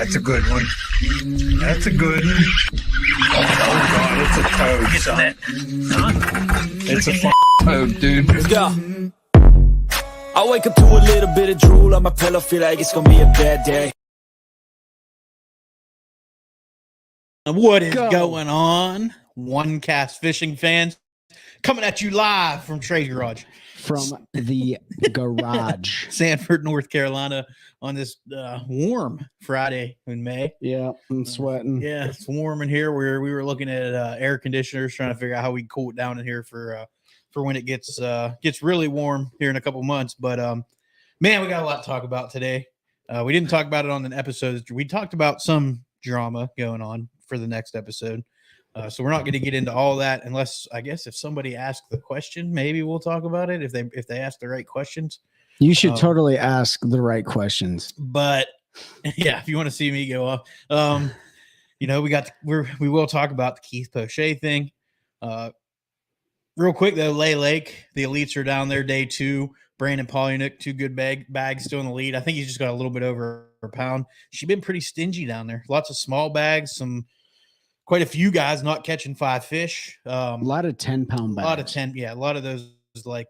That's a good one. That's a good one. Oh, God, it's a toad, son. It's a toad, dude. Let's go. I wake up to a little bit of drool on my pillow, feel like it's gonna be a bad day. What is going on, OneCast fishing fans? Coming at you live from Trey's garage. From the garage. Sanford, North Carolina, on this warm Friday in May. Yeah, I'm sweating. Yeah, it's warm in here. We were looking at air conditioners, trying to figure out how we can cool it down in here for when it gets really warm here in a couple months. But man, we got a lot to talk about today. We didn't talk about it on an episode. We talked about some drama going on for the next episode. So we're not going to get into all that unless, I guess, if somebody asks the question, maybe we'll talk about it if they ask the right questions. You should totally ask the right questions. But yeah, if you want to see me go off, we will talk about the Keith Poche thing. Real quick though, Lay Lake, the elites are down there day 2. Brandon Polynick, 2 good bags still in the lead. I think he's just got a little bit over a pound. She's been pretty stingy down there. Lots of small bags, quite a few guys not catching 5 fish. A lot of 10-pound bags. A lot of those like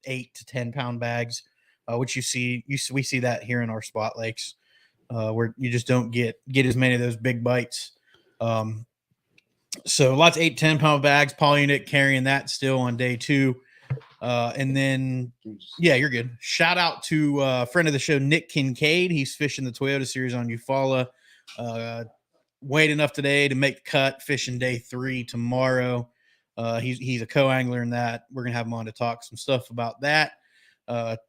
8 to 10 pound bags, which we see that here in our spot lakes, where you just don't get as many of those big bites. So lots of 8, 10 pound bags. Polynick carrying that still on day 2. And then, yeah, you're good. Shout out to a friend of the show, Nick Kincaid. He's fishing the Toyota Series on Eufaula. Weighed enough today to make the cut, fishing day 3 tomorrow. He's a co-angler in that. We're going to have him on to talk some stuff about that.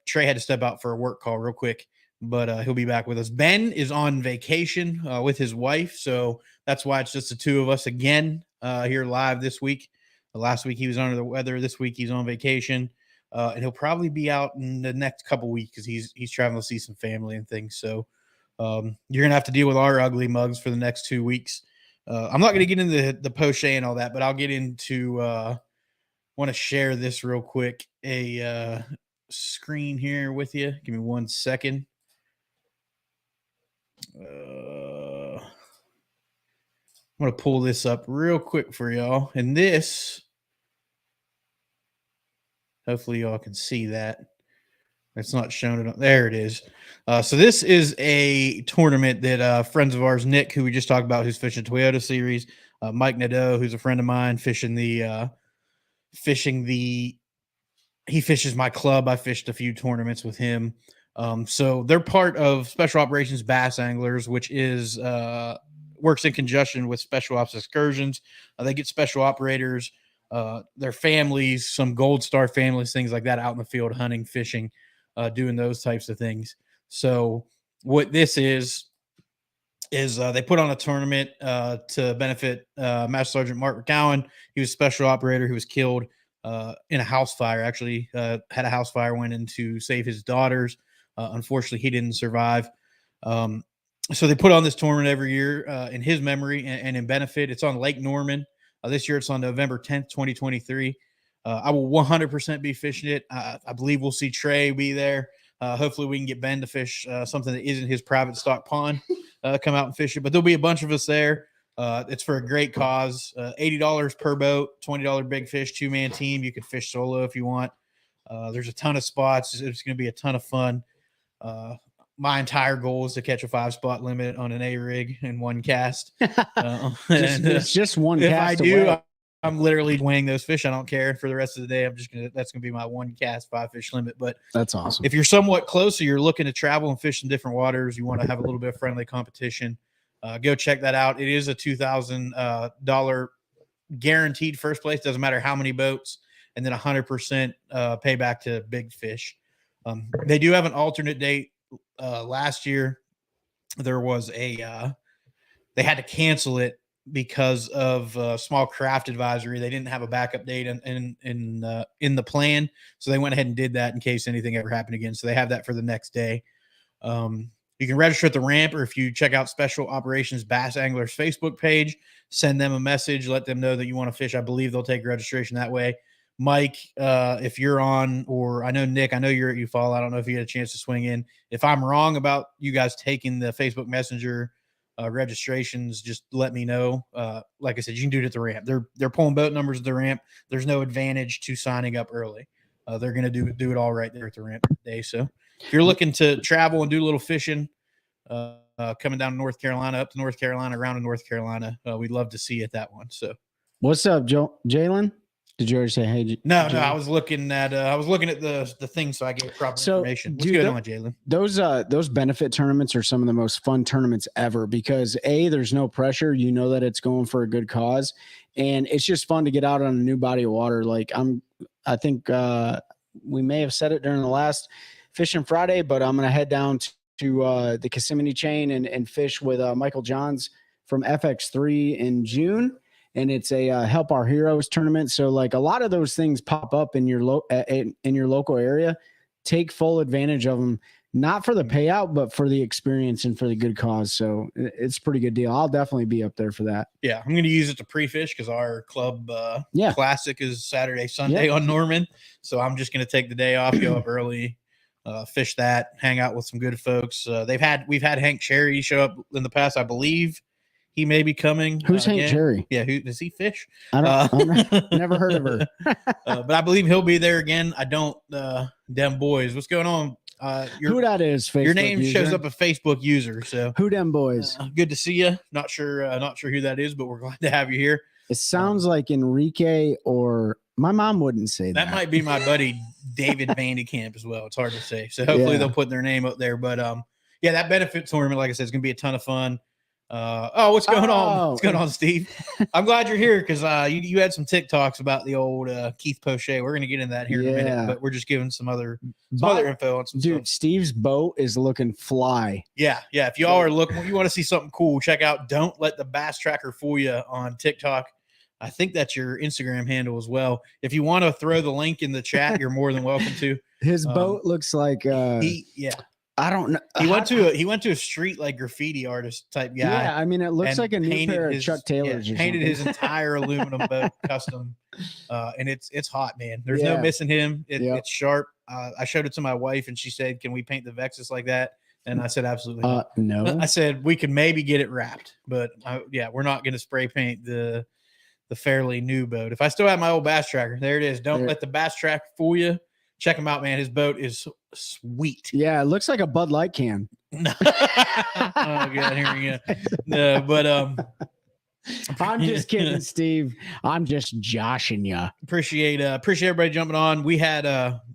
Trey had to step out for a work call real quick, but he'll be back with us. Ben is on vacation with his wife, so that's why it's just the 2 of us again here live this week. Last week he was under the weather. This week he's on vacation, and he'll probably be out in the next couple weeks because he's traveling to see some family and things. So you're gonna have to deal with our ugly mugs for the next 2 weeks. I'm not gonna get into the poche and all that, but I'll get into. Want to share this real quick. A screen here with you. Give me 1 second. I'm going to pull this up real quick for y'all. And this, hopefully y'all can see that. It's not showing it up. There it is. So this is a tournament that friends of ours, Nick, who we just talked about, who's fishing Toyota Series, Mike Nadeau, who's a friend of mine, he fishes my club. I fished a few tournaments with him. So they're part of Special Operations Bass Anglers, which is works in conjunction with Special Ops Excursions. They get special operators, their families, some Gold Star families, things like that, out in the field hunting, fishing, doing those types of things. So what this is they put on a tournament to benefit Master Sergeant Mark McCowan. He was a special operator who was killed in a house fire. Actually, had a house fire, went in to save his daughters. Unfortunately, he didn't survive. So they put on this tournament every year in his memory and in benefit. It's on Lake Norman. This year it's on November 10th, 2023. I will 100% be fishing it. I believe we'll see Trey be there. Hopefully we can get Ben to fish something that isn't his private stock pond, come out and fish it. But there'll be a bunch of us there. It's for a great cause. $80 per boat, $20 big fish, 2-man team. You can fish solo if you want. There's a ton of spots. It's going to be a ton of fun. My entire goal is to catch a 5-spot limit on an A rig in one cast. It's just one if cast. I do, away. I'm literally weighing those fish. I don't care for the rest of the day. That's gonna be my 1 cast 5-fish limit. But that's awesome. If you're somewhat closer, you're looking to travel and fish in different waters, you want to have a little bit of friendly competition, go check that out. It is a $2,000 guaranteed first place. Doesn't matter how many boats, and then 100% payback to big fish. They do have an alternate date. Last year there was they had to cancel it because of small craft advisory. They didn't have a backup date in the plan, so they went ahead and did that in case anything ever happened again. So they have that for the next day. You can register at the ramp, or if you check out Special Operations Bass Anglers Facebook page, send them a message, let them know that you want to fish. I believe they'll take registration that way. Mike, if you're on, or I know Nick, I know you're at Eufaula. I don't know if you had a chance to swing in. If I'm wrong about you guys taking the Facebook Messenger registrations, just let me know. Like I said, you can do it at the ramp. They're pulling boat numbers at the ramp. There's no advantage to signing up early. They're going to do it all right there at the ramp today. So if you're looking to travel and do a little fishing, coming down to North Carolina, up to North Carolina, around to North Carolina, we'd love to see you at that one. So what's up, Jalen? Did you already say hey? No. I was looking at the thing, so I gave proper information. What's going on, Jalen? Those benefit tournaments are some of the most fun tournaments ever because there's no pressure. You know that it's going for a good cause, and it's just fun to get out on a new body of water. Like I think we may have said it during the last Fishing Friday, but I'm gonna head down to the Kissimmee chain and fish with Michael Johns from FX3 in June. And it's a Help Our Heroes tournament. So like a lot of those things pop up in your local area. Take full advantage of them, not for the payout, but for the experience and for the good cause. So it's a pretty good deal. I'll definitely be up there for that. Yeah, I'm going to use it to pre-fish because our club classic is Saturday, Sunday on Norman. So I'm just going to take the day off, go up early, fish that, hang out with some good folks. We've had Hank Cherry show up in the past, I believe. He may be coming. Who's Hank Cherry? Yeah, who does he fish? I don't. Never heard of her. But I believe he'll be there again. I don't. Them boys, what's going on? Who that is? Facebook your name user. shows up a Facebook user. So who them boys? Good to see you. Not sure who that is, but we're glad to have you here. It sounds like Enrique, or my mom wouldn't say that. That might be my buddy David Vandekamp as well. It's hard to say. So hopefully they'll put their name up there. But that benefit tournament, like I said, is going to be a ton of fun. What's going on? What's going on, Steve? I'm glad you're here because you had some TikToks about the old Keith Poche. We're going to get into that here in a minute, but we're just giving some other info on some stuff. Steve's boat is looking fly. Yeah. If y'all are looking, you want to see something cool, check out Don't Let the Bass Tracker Fool You on TikTok. I think that's your Instagram handle as well. If you want to throw the link in the chat, you're more than welcome to. His boat looks like I don't know. He went to a street like graffiti artist type guy. Yeah, I mean it looks like a new pair of Chuck Taylors. Painted his entire aluminum boat custom, and it's hot, man. There's no missing him. It's sharp. I showed it to my wife, and she said, "Can we paint the Vexus like that?" And I said, "Absolutely not." No. I said we could maybe get it wrapped, but we're not going to spray paint the fairly new boat. If I still have my old Bass Tracker, there it is. Don't let the Bass Tracker fool you. Check him out, man. His boat is sweet. Yeah, it looks like a Bud Light can. No. Oh God, here we go. No, but I'm just kidding, Steve. I'm just joshing you. Appreciate everybody jumping on. We had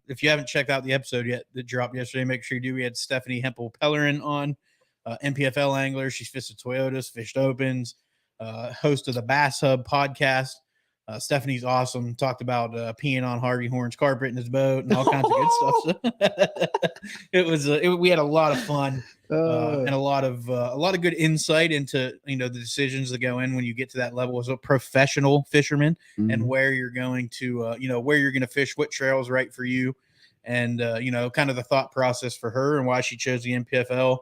if you haven't checked out the episode yet that dropped yesterday, make sure you do. We had Stephanie Hempel Pellerin on, MPFL angler. She's fished Toyotas, fished Opens, host of the Bass Hub podcast. Stephanie's awesome. Talked about peeing on Harvey Horn's carpet in his boat and all kinds of good stuff. We had a lot of fun and a lot of good insight into the decisions that go in when you get to that level as a professional fisherman and where you're going to where you're going to fish, what trail is right for you, and kind of the thought process for her and why she chose the MPFL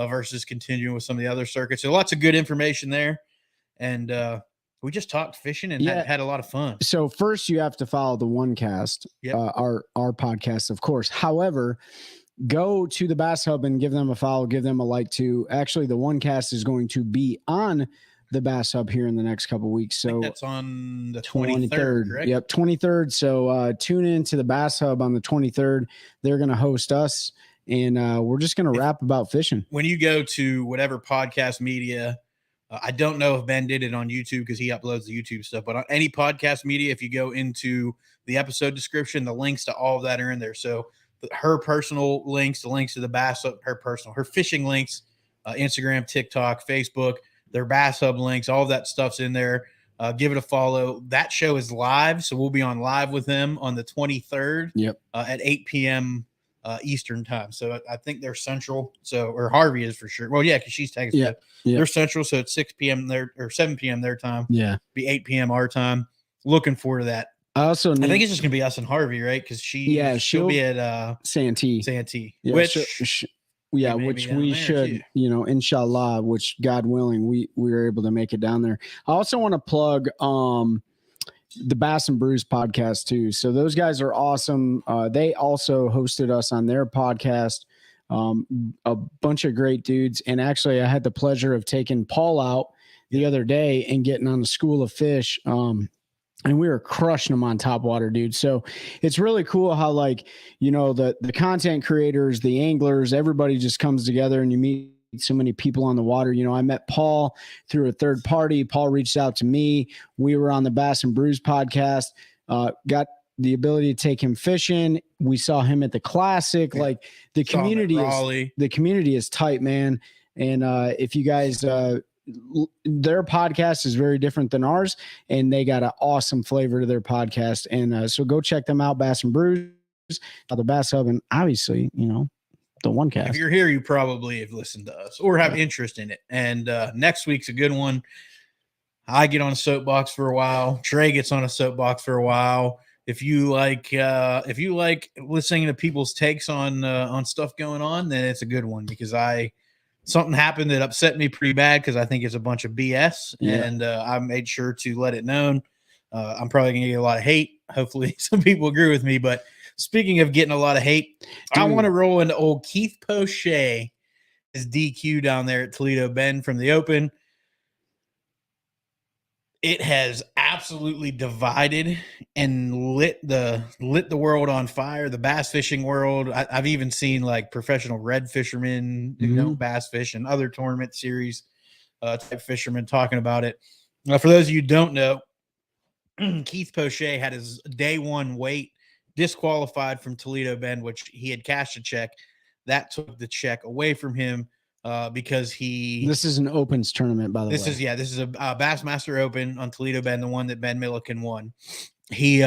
versus continuing with some of the other circuits. So lots of good information there, and we just talked fishing and had a lot of fun. So first you have to follow the OneCast, our podcast, of course. However, go to the Bass Hub and give them a follow, give them a like too. Actually, the OneCast is going to be on the Bass Hub here in the next couple of weeks. So that's on the 23rd, right? Yep, 23rd. So tune in to the Bass Hub on the 23rd. They're going to host us, and we're just going to rap about fishing. When you go to whatever podcast media, I don't know if Ben did it on YouTube because he uploads the YouTube stuff, but on any podcast media, if you go into the episode description, the links to all of that are in there. So her personal links, the links to the Bass Hub, her fishing links, Instagram, TikTok, Facebook, their Bass Hub links, all of that stuff's in there. Give it a follow. That show is live, so we'll be on live with them on the 23rd at 8 p.m. Eastern time. So I think they're central. So, or Harvey is for sure. Well, yeah, because she's taking it. They're central. So it's 6 p.m. their or 7 p.m. their time. Yeah. Be 8 p.m. our time. Looking forward to that. I think it's just gonna be us and Harvey, right? Because she'll be at Santee. Yeah, which we should, inshallah, which God willing, we were able to make it down there. I also want to plug the Bass and Brews podcast too. So those guys are awesome. They also hosted us on their podcast. A bunch of great dudes. And actually, I had the pleasure of taking Paul out the other day and getting on the school of fish. And we were crushing them on top water, dude. So it's really cool how, like, you know, the content creators, the anglers, everybody just comes together and you meet so many people on the water. You know, I met Paul through a third party. Paul reached out to me. We were on the Bass and Brews podcast, got the ability to take him fishing. We saw him at the Classic. Like the community is tight, man. And if you guys, their podcast is very different than ours, and they got an awesome flavor to their podcast. And so go check them out, Bass and Brews, the Bass Hub, and obviously, you know, the OneCast. If you're here, you probably have listened to us or have interest in it. And next week's a good one. I get on a soapbox for a while. Trey gets on a soapbox for a while. If you like listening to people's takes on stuff going on, then it's a good one, because something happened that upset me pretty bad, because I think it's a bunch of BS, and I made sure to let it known. I'm probably gonna get a lot of hate. Hopefully, some people agree with me. But speaking of getting a lot of hate, dude, I want to roll into old Keith Poche, his DQ down there at Toledo Bend from the Open. It has absolutely divided and lit the world on fire, the bass fishing world. I've even seen like professional red fishermen, you know, bass fish and other tournament series type fishermen talking about it. For those of you who don't know, Keith Poche had his day one weight disqualified from Toledo Bend, which he had cashed a check. That took the check away from him. Because this is an Opens tournament, by the way. This is a Bassmaster Open on Toledo Bend, the one that Ben Milliken won. He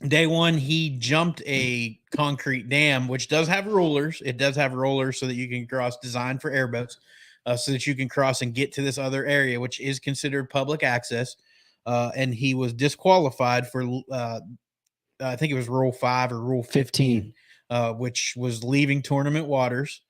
day one, he jumped a concrete dam, which does have rollers. It does have rollers so that you can cross, designed for airboats, so that you can cross and get to this other area, which is considered public access. And he was disqualified for I think it was Rule 5 or Rule 15, which was leaving tournament waters.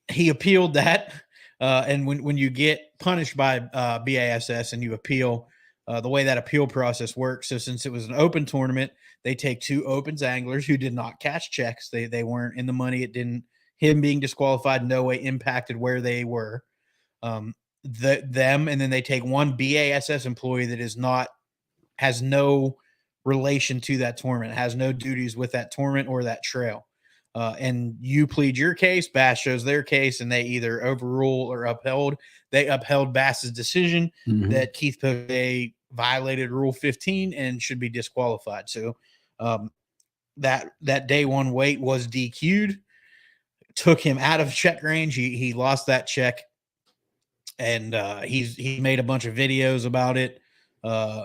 He appealed that, and when you get punished by BASS and you appeal, the way that appeal process works, so since it was an open tournament, they take 2 Opens anglers who did not cash checks. They weren't in the money. Him being disqualified no way impacted where they were. And then they take 1 BASS employee that has no relation to that tournament, has no duties with that tournament or that trail. And you plead your case, Bass shows their case, and they either overrule or upheld. They upheld Bass's decision that Keith Poche violated Rule 15 and should be disqualified. So that day one weight was DQ'd, took him out of check range. He lost that check, and he made a bunch of videos about it.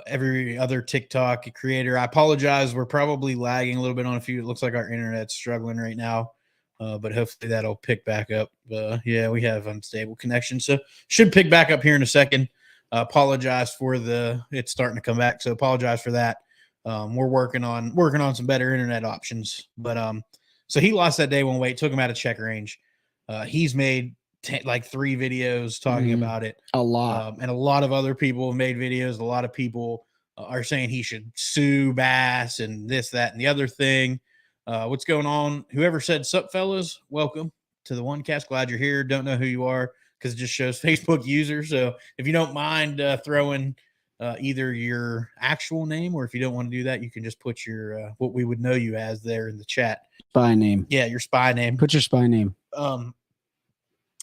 Every other TikTok creator, I apologize, we're probably lagging a little bit on a few. It looks like our internet's struggling right now, but hopefully that'll pick back up. Yeah, we have unstable connection, so should pick back up here in a second. Apologize for it's starting to come back, so apologize for that. We're working on some better internet options, but so he lost that day one weight, took him out of check range. He's made like 3 videos talking about it. A lot. And a lot of other people have made videos. A lot of people are saying he should sue Bass and this, that, and the other thing. What's going on? Whoever said sup, fellas, welcome to the OneCast. Glad you're here. Don't know who you are because it just shows Facebook users. So if you don't mind throwing either your actual name, or if you don't want to do that, you can just put your what we would know you as there in the chat. Spy name. Yeah, your spy name. Put your spy name.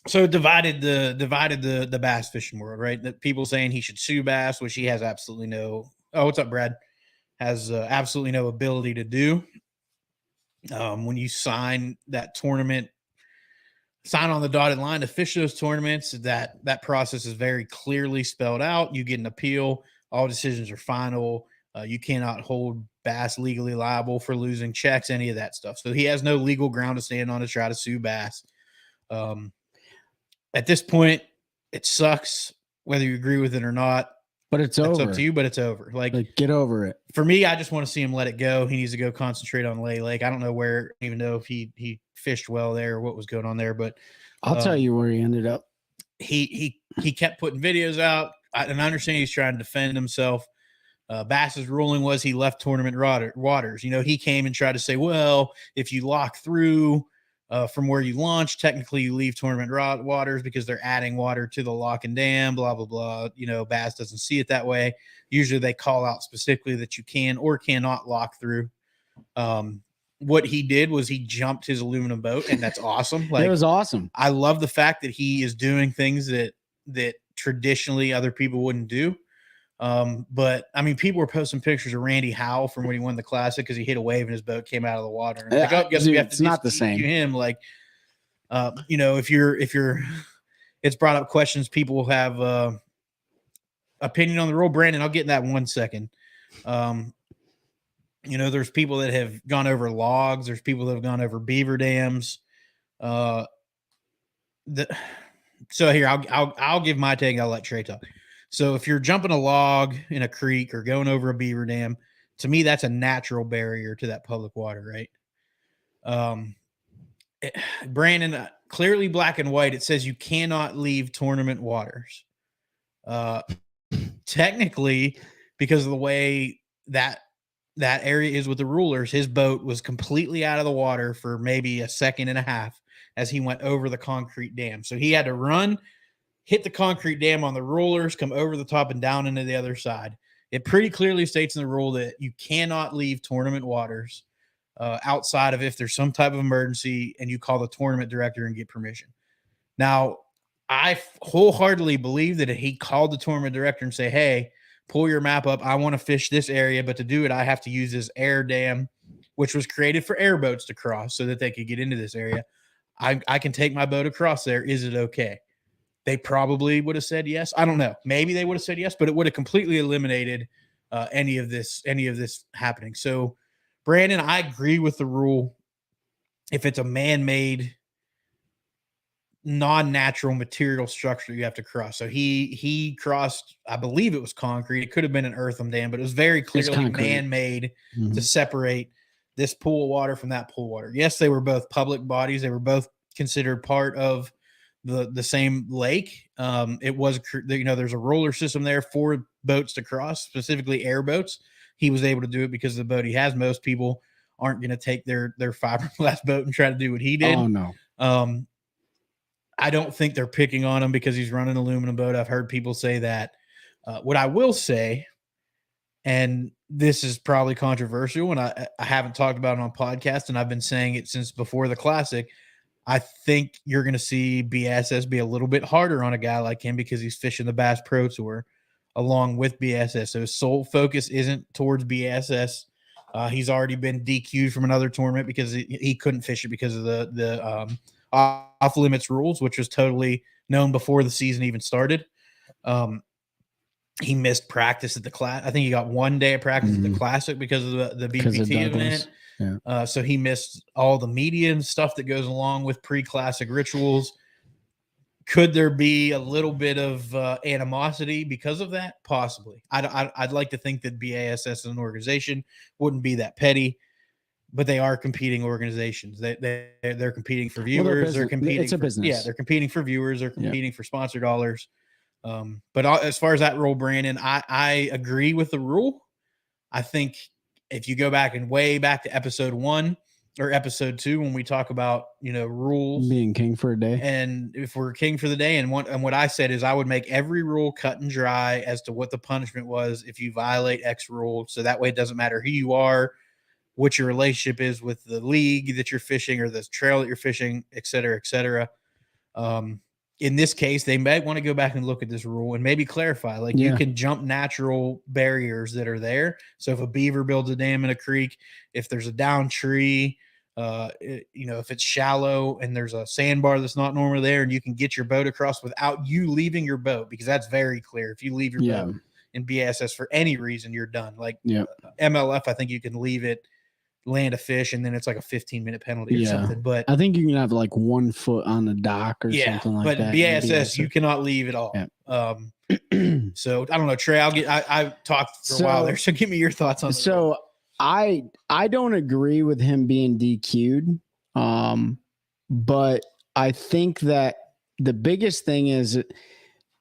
So divided the bass fishing world, right? That people saying he should sue Bass, which he has absolutely no. Oh, what's up, Brad? Has absolutely no ability to do. When you sign that tournament, sign on the dotted line to fish those tournaments, that process is very clearly spelled out. You get an appeal. All decisions are final. You cannot hold Bass legally liable for losing checks, any of that stuff. So he has no legal ground to stand on to try to sue Bass. At this point, it sucks whether you agree with it or not. But it's over. It's up to you, but it's over. Like get over it. For me, I just want to see him let it go. He needs to go concentrate on Lay Lake. I don't know even know if he fished well there or what was going on there, but I'll tell you where he ended up. He kept putting videos out, and I understand he's trying to defend himself. Bass's ruling was he left tournament waters. He came and tried to say, well, if you lock through from where you launch, technically you leave tournament waters because they're adding water to the lock and dam, blah, blah, blah. Bass doesn't see it that way. Usually they call out specifically that you can or cannot lock through. What he did was he jumped his aluminum boat, and that's awesome. It was awesome. I love the fact that he is doing things that traditionally other people wouldn't do. But I mean, people were posting pictures of Randy Howell from when he won the Classic because he hit a wave and his boat came out of the water. And like, oh, guess we have to. It's not the same. Him, like, if you're, it's brought up questions. People have opinion on the rule. Brandon, I'll get in that in 1 second. There's people that have gone over logs. There's people that have gone over beaver dams. So here, I'll give my take. I'll let Trey talk. So if you're jumping a log in a creek or going over a beaver dam, to me, that's a natural barrier to that public water, right? Brandon, clearly black and white, it says you cannot leave tournament waters. Technically, because of the way that area is with the rulers, his boat was completely out of the water for maybe a second and a half as he went over the concrete dam. So he had to run, hit the concrete dam on the rulers, come over the top and down into the other side. It pretty clearly states in the rule that you cannot leave tournament waters outside of if there's some type of emergency and you call the tournament director and get permission. Now, I wholeheartedly believe that if he called the tournament director and say, hey, pull your map up, I want to fish this area, but to do it, I have to use this air dam, which was created for airboats to cross so that they could get into this area. I can take my boat across there. Is it okay? They probably would have said yes. I don't know. Maybe they would have said yes, but it would have completely eliminated any of this happening. So, Brandon, I agree with the rule. If it's a man-made, non-natural material structure, you have to cross. So he crossed, I believe it was concrete. It could have been an earthen dam, but it was very clearly man-made to separate this pool of water from that pool of water. Yes, they were both public bodies. They were both considered part of the same lake. It was, there's a roller system there for boats to cross, specifically airboats. He was able to do it because of the boat he has. Most people aren't going to take their fiberglass boat and try to do what he did. Oh, no. I don't think they're picking on him because he's running an aluminum boat. I've heard people say that. What I will say, and this is probably controversial, and I haven't talked about it on podcast, and I've been saying it since before the Classic, I think you're going to see BSS be a little bit harder on a guy like him because he's fishing the Bass Pro Tour along with BSS. So his sole focus isn't towards BSS. He's already been DQ'd from another tournament because he couldn't fish it because of the off limits rules, which was totally known before the season even started. He missed practice at the class. I think he got 1 day of practice at the Classic because of the BPT event. Yeah. So he missed all the media and stuff that goes along with pre-Classic rituals. Could there be a little bit of animosity because of that? Possibly. I'd like to think that BASS as an organization wouldn't be that petty, but they are competing organizations. They're competing for viewers. Well, they're competing. It's a business. Yeah, they're competing for viewers. They're competing for sponsor dollars. But as far as that rule, Brandon, I agree with the rule. I think if you go back and way back to episode 1 or episode 2, when we talk about, rules being king for a day, and if we're king for the day, and what I said is I would make every rule cut and dry as to what the punishment was if you violate X rule. So that way it doesn't matter who you are, what your relationship is with the league that you're fishing or the trail that you're fishing, et cetera, et cetera. In this case, they might want to go back and look at this rule and maybe clarify, you can jump natural barriers that are there. So if a beaver builds a dam in a creek, if there's a down tree, if it's shallow and there's a sandbar that's not normally there and you can get your boat across without you leaving your boat, because that's very clear. If you leave your boat in BSS for any reason, you're done. MLF, I think you can leave it, land a fish, and then it's like a 15-minute penalty or something. But I think you can have 1 foot on the dock or something like that. But BSS, you cannot leave at all. Yeah. So I don't know, Trey. I talked for a while there, so give me your thoughts on. So I don't agree with him being DQ'd, but I think that the biggest thing is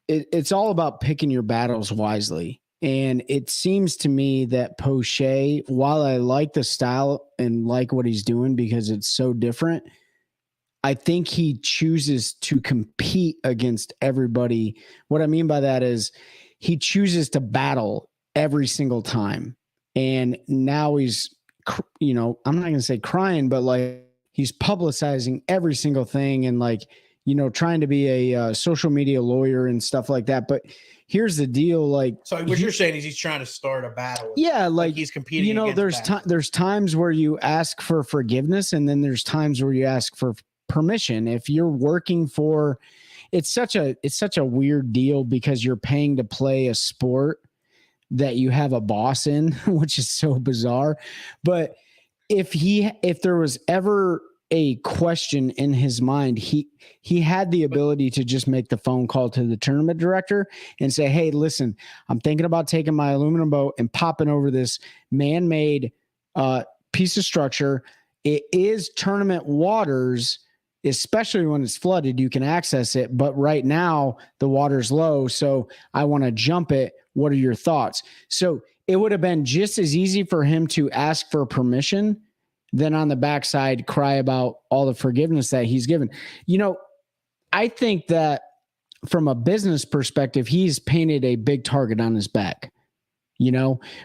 it's all about picking your battles wisely. And it seems to me that Poche, while I like the style and like what he's doing because it's so different, I think he chooses to compete against everybody. What I mean by that is he chooses to battle every single time. And now he's, I'm not going to say crying, but like he's publicizing every single thing and like, trying to be a social media lawyer and stuff like that. But here's the deal. Like, so what you're saying is he's trying to start a battle. Yeah. Like he's competing. There's times where you ask for forgiveness and then there's times where you ask for permission. If you're working for, it's such a weird deal because you're paying to play a sport that you have a boss in, which is so bizarre. But if there was ever a question in his mind, he had the ability to just make the phone call to the tournament director and say, hey, listen, I'm thinking about taking my aluminum boat and popping over this man-made piece of structure. It is tournament waters, especially when it's flooded, you can access it. But right now the water's low, so I want to jump it. What are your thoughts? So it would have been just as easy for him to ask for permission than on the backside cry about all the forgiveness that he's given. I think that from a business perspective, he's painted a big target on his back,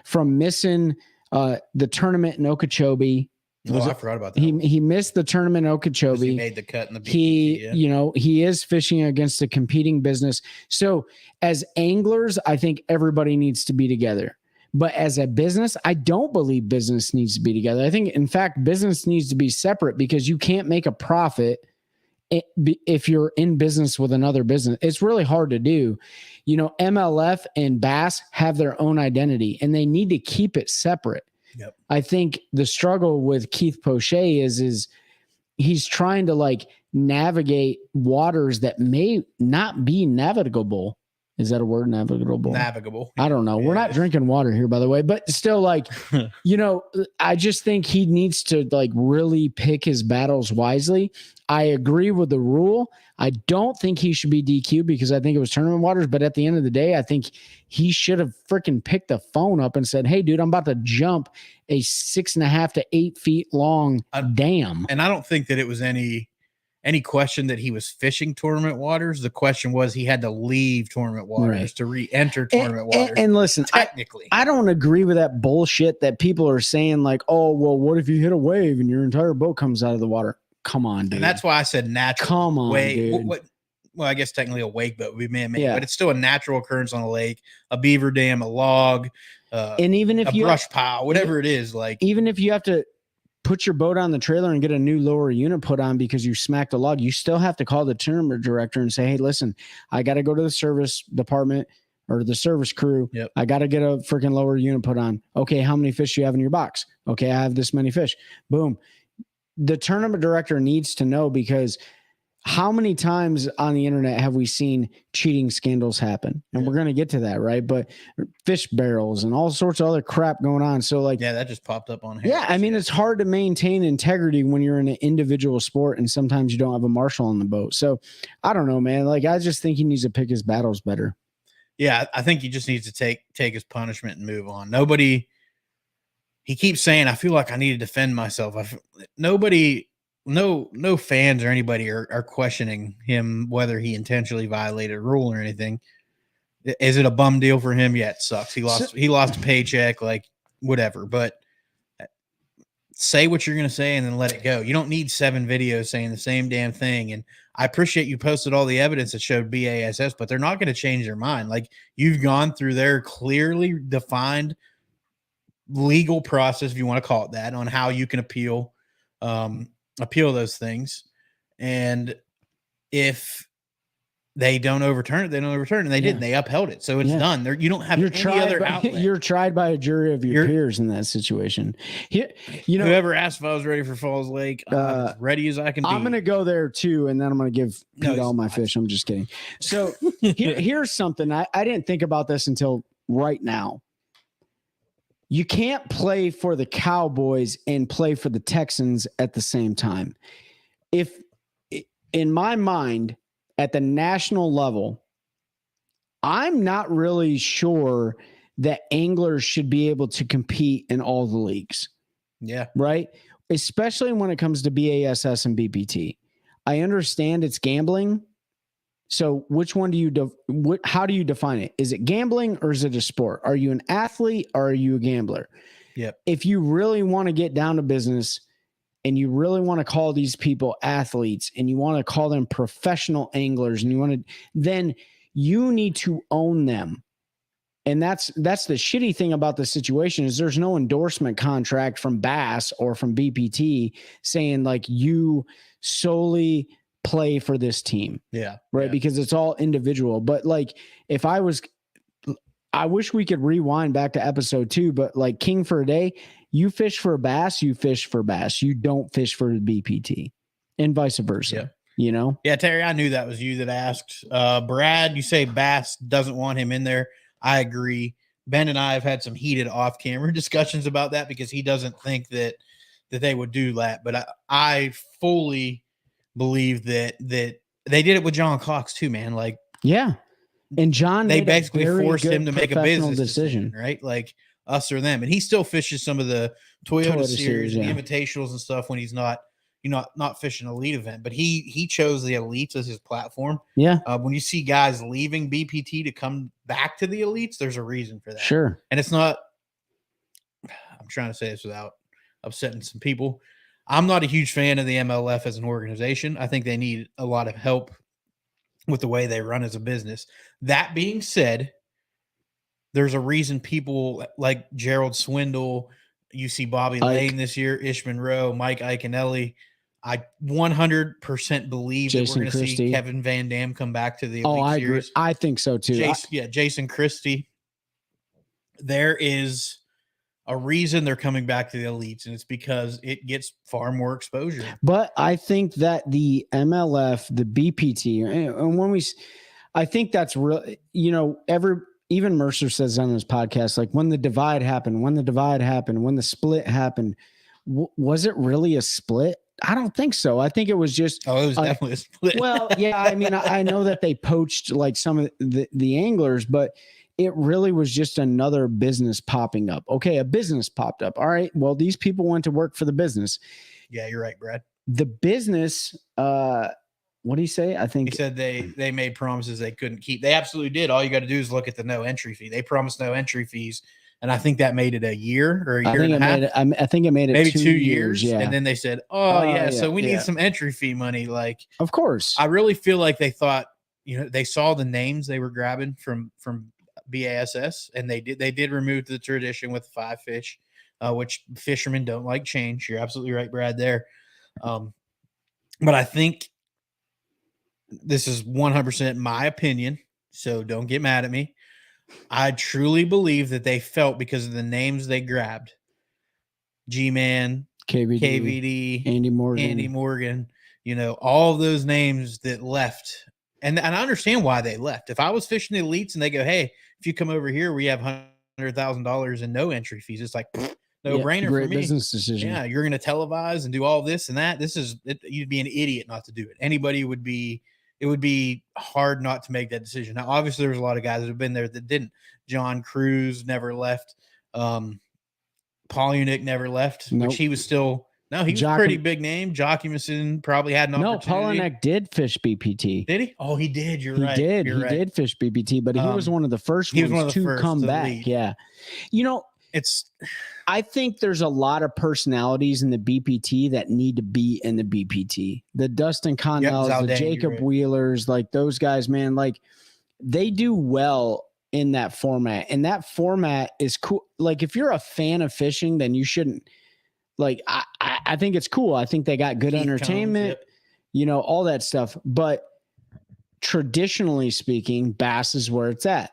from missing the tournament in Okeechobee. I forgot about that. He missed the tournament in Okeechobee. He made the cut in the beginning. He is fishing against a competing business. So as anglers, I think everybody needs to be together. But as a business, I don't believe business needs to be together. I think, in fact, business needs to be separate because you can't make a profit if you're in business with another business. It's really hard to do. MLF and Bass have their own identity and they need to keep it separate. Yep. I think the struggle with Keith Poche is he's trying to like navigate waters that may not be navigable. Is that a word? Navigable. I don't know. Yeah. We're not drinking water here, by the way, but still like, I just think he needs to like really pick his battles wisely. I agree with the rule. I don't think he should be DQ because I think it was tournament waters. But at the end of the day, I think he should have freaking picked the phone up and said, hey, dude, I'm about to jump a 6.5 to 8 feet long dam. And I don't think that it was any question that he was fishing tournament waters. The question was he had to leave tournament waters to re-enter tournament waters. And listen, technically, I don't agree with that bullshit that people are saying like, oh, well, what if you hit a wave and your entire boat comes out of the water? Come on, dude. And that's why I said natural. Come on, dude. Well, I guess technically a wake boat would be man-made, but it's still a natural occurrence on a lake, a beaver dam, a log, and even if a brush pile, whatever it is, like even if you have to put your boat on the trailer and get a new lower unit put on because you smacked a log, you still have to call the tournament director and say, hey, listen, I got to go to the service department or the service crew. Yep. I got to get a freaking lower unit put on. Okay, how many fish do you have in your box? Okay, I have this many fish. Boom. The tournament director needs to know because how many times on the internet have we seen cheating scandals happen? And we're going to get to that, right? But fish barrels and all sorts of other crap going on. So like, yeah, that just popped up on. Yeah. I mean, it's hard to maintain integrity when you're in an individual sport and sometimes you don't have a marshal on the boat. So I don't know, man. Like, I just think he needs to pick his battles better. Yeah. I think he just needs to take his punishment and move on. He keeps saying, I feel like I need to defend myself. No fans or anybody are questioning him whether he intentionally violated a rule or anything. Is it a bum deal for him? Yeah, it sucks. He lost a paycheck, like whatever. But say what you're going to say and then let it go. You don't need 7 videos saying the same damn thing. And I appreciate you posted all the evidence that showed BASS, but they're not going to change their mind. Like you've gone through their clearly defined legal process, if you want to call it that, on how you can appeal those things. And if they don't overturn it, they don't overturn it. And they didn't. They upheld it. So it's done. You don't have any other outlet. You're tried by a jury of your peers in that situation. Whoever asked if I was ready for Falls Lake, I'm as ready as I can be. I'm going to go there too, and then I'm going to give Pete all my fish. I'm just kidding. So here's something. I didn't think about this until right now. You can't play for the Cowboys and play for the Texans at the same time. If, in my mind, at the national level, I'm not really sure that anglers should be able to compete in all the leagues. Yeah. Right. Especially when it comes to BASS and BPT. I understand it's gambling. So which one do you, how do you define it? Is it gambling or is it a sport? Are you an athlete or are you a gambler? Yep. If you really want to get down to business and you really want to call these people athletes and you want to call them professional anglers and you want to, then you need to own them. And that's the shitty thing about the situation is there's no endorsement contract from Bass or from BPT saying like you solely play for this team. Yeah. Right. Yeah. Because it's all individual. But like if I wish we could rewind back to episode 2, but like King for a Day, you fish for Bass, you fish for Bass. You don't fish for the BPT and vice versa. Yeah. You know? Yeah, Terry, I knew that was you that asked. Brad, you say Bass doesn't want him in there. I agree. Ben and I have had some heated off-camera discussions about that because he doesn't think that they would do that. But I fully believe that they did it with John Cox too, man. Like, yeah. And John, they basically forced him to make a business decision, right? Like us or them. And he still fishes some of the Toyota series and the invitationals and stuff when he's not, not fishing an elite event, but he chose the elites as his platform. Yeah. When you see guys leaving BPT to come back to the elites, there's a reason for that. Sure. And it's not, I'm trying to say this without upsetting some people. I'm not a huge fan of the MLF as an organization. I think they need a lot of help with the way they run as a business. That being said, there's a reason people like Gerald Swindle, you see Bobby Lane this year, Ish Monroe, Mike Iaconelli. I 100% believe that we're going to see Kevin Van Dam come back to the Elite Series. Agree. I think so too. Jason Christie. There is a reason they're coming back to the elites, and it's because it gets far more exposure. But I think that the MLF, the BPT, and I think that's real. Even Mercer says on his podcast, like when the divide happened, when the split happened, was it really a split? I don't think so. I think it was just. Oh, it was definitely a split. Well, yeah. I mean, I know that they poached like some of the anglers, but it really was just another business popping up. Okay, a business popped up. All right. Well, these people went to work for the business. Yeah, you're right, Brad. The business. What did he say? I think he said they made promises they couldn't keep. They absolutely did. All you got to do is look at the no entry fee. They promised no entry fees. And I think that made it a year or a year and a half. I think it made it maybe 2 years. Yeah. And then they said, so we need some entry fee money. Like, of course. I really feel like they thought, they saw the names they were grabbing from BASS, and they did remove the tradition with 5 fish, which fishermen don't like change. You're absolutely right, Brad, there. But I think this is 100% my opinion, so don't get mad at me. I truly believe that they felt because of the names they grabbed, G-Man, KVD, Andy Morgan, all of those names that left. And I understand why they left. If I was fishing the elites and they go, hey, if you come over here, we have $100,000 in no entry fees. It's like no brainer for me. Business decision. Yeah, you're going to televise and do all this and that. You'd be an idiot not to do it. It would be hard not to make that decision. Now, obviously, there's a lot of guys that have been there that didn't. John Cruz never left. Paul Unick never left, which he was still. No, he was a pretty big name. Jockeymason probably had an opportunity. No, Paul Unick did fish BPT. Did he? Oh, he did. You're right. He did fish BPT, but he was one of the first ones to come back. Lead. Yeah. I think there's a lot of personalities in the BPT that need to be in the BPT. The Dustin Connells, the Jacob Wheelers, like those guys, man, like they do well in that format. And that format is cool. Like if you're a fan of fishing, then you shouldn't. Like I think it's cool. I think they got good entertainment, all that stuff. But traditionally speaking, Bass is where it's at.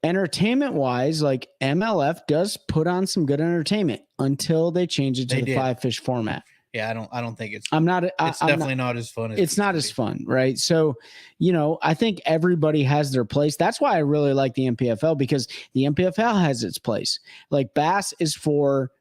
Entertainment wise, like MLF does put on some good entertainment until they change it to the 5 fish format. Yeah, I don't think it's. It's definitely not as fun. It's not as fun, right? So, I think everybody has their place. That's why I really like the MPFL, because the MPFL has its place. Like Bass is for,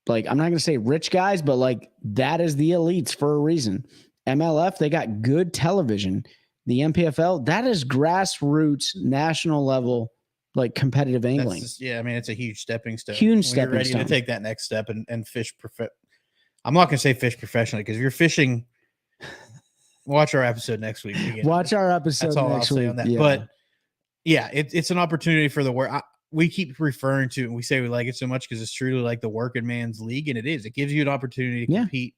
like, I'm not going to say rich guys, but like that is the elites for a reason. MLF, they got good television. The MPFL, that is grassroots, national level like competitive angling. I mean, it's a huge stepping stone. Huge when stepping you're ready stone. to take that next step and fish. I'm not going to say fish professionally because if you're fishing, watch our episode next week. Watch our episode. That's all I'll next say week. on that. Yeah. But yeah, it's an opportunity for the work. We keep referring to it and we say we like it so much because it's truly like the working man's league, and it is. It gives you an opportunity to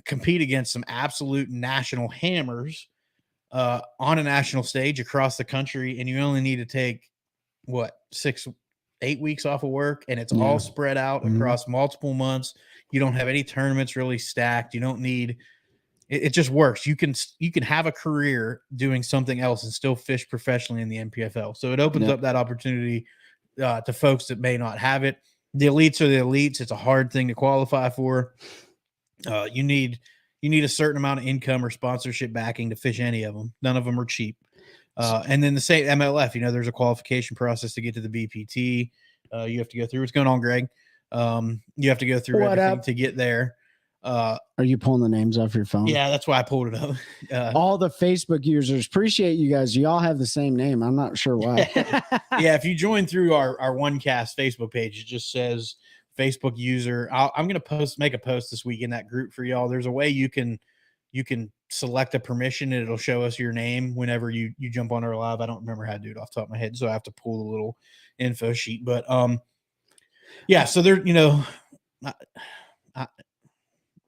compete against some absolute national hammers on a national stage across the country, and you only need to take 6-8 weeks off of work, and it's all spread out across multiple months. You don't have any tournaments really stacked. You don't need it just works. You can have a career doing something else and still fish professionally in the NPFL. So it opens up that opportunity to folks that may not have it. The elites are the elites. It's a hard thing to qualify for. You need a certain amount of income or sponsorship backing to fish any of them. None of them are cheap. And then the same MLF, there's a qualification process to get to the BPT. You have to go through. What's going on, Greg? You have to go through everything to get there. Are you pulling the names off your phone? Yeah, that's why I pulled it up. All the Facebook users, appreciate you guys. You all have the same name. I'm not sure why. Yeah, if you join through our OneCast Facebook page, it just says Facebook user. I'm going to make a post this week in that group for y'all. There's a way you can select a permission and it'll show us your name whenever you jump on our live. I don't remember how to do it off the top of my head, so I have to pull the little info sheet. But yeah, so there,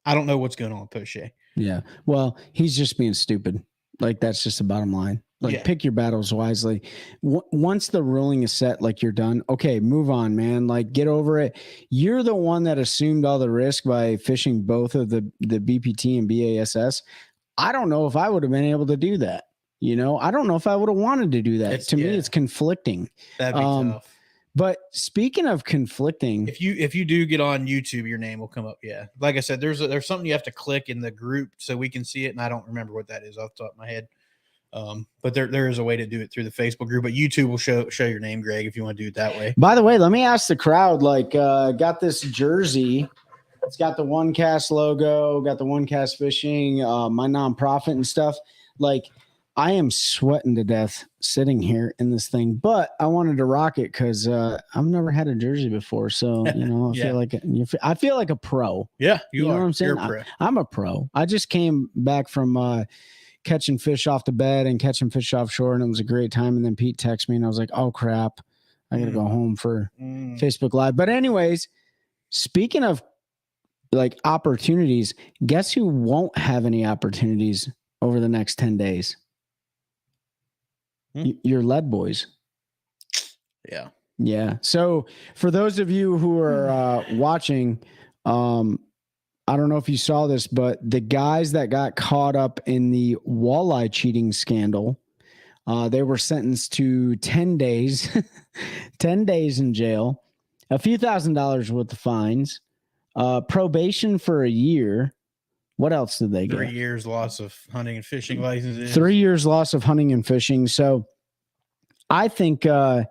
I don't know what's going on with Poche. Yeah. Well, he's just being stupid. Like, that's just the bottom line. Like, pick your battles wisely. Once the ruling is set, like, you're done. Okay, move on, man. Like, get over it. You're the one that assumed all the risk by fishing both of the BPT and BASS. I don't know if I would have been able to do that. I don't know if I would have wanted to do that. To me, it's conflicting. That'd be tough. But speaking of conflicting, if you do get on YouTube, your name will come up. Yeah, like I said, there's something you have to click in the group so we can see it, and I don't remember what that is off the top of my head. But there is a way to do it through the Facebook group. But YouTube will show your name, Greg, if you want to do it that way. By the way, let me ask the crowd. Like, got this jersey. It's got the OneCast logo. Got the OneCast Fishing. My nonprofit and stuff. Like, I am sweating to death sitting here in this thing, but I wanted to rock it because I've never had a jersey before. So, I feel like a pro. Yeah, you know what I'm saying? You're a pro. I'm a pro. I just came back from catching fish off the bed and catching fish offshore, and it was a great time. And then Pete texted me, and I was like, oh, crap. I got to go home for Facebook Live. But anyways, speaking of, like, opportunities, guess who won't have any opportunities over the next 10 days? Your lead boys. Yeah. Yeah. So for those of you who are watching, I don't know if you saw this, but the guys that got caught up in the walleye cheating scandal, they were sentenced to 10 days, 10 days in jail, a few $1,000s worth of fines, probation for a year. What else did they get? 3 years loss of hunting and fishing licenses. 3 years loss of hunting and fishing. So I think, I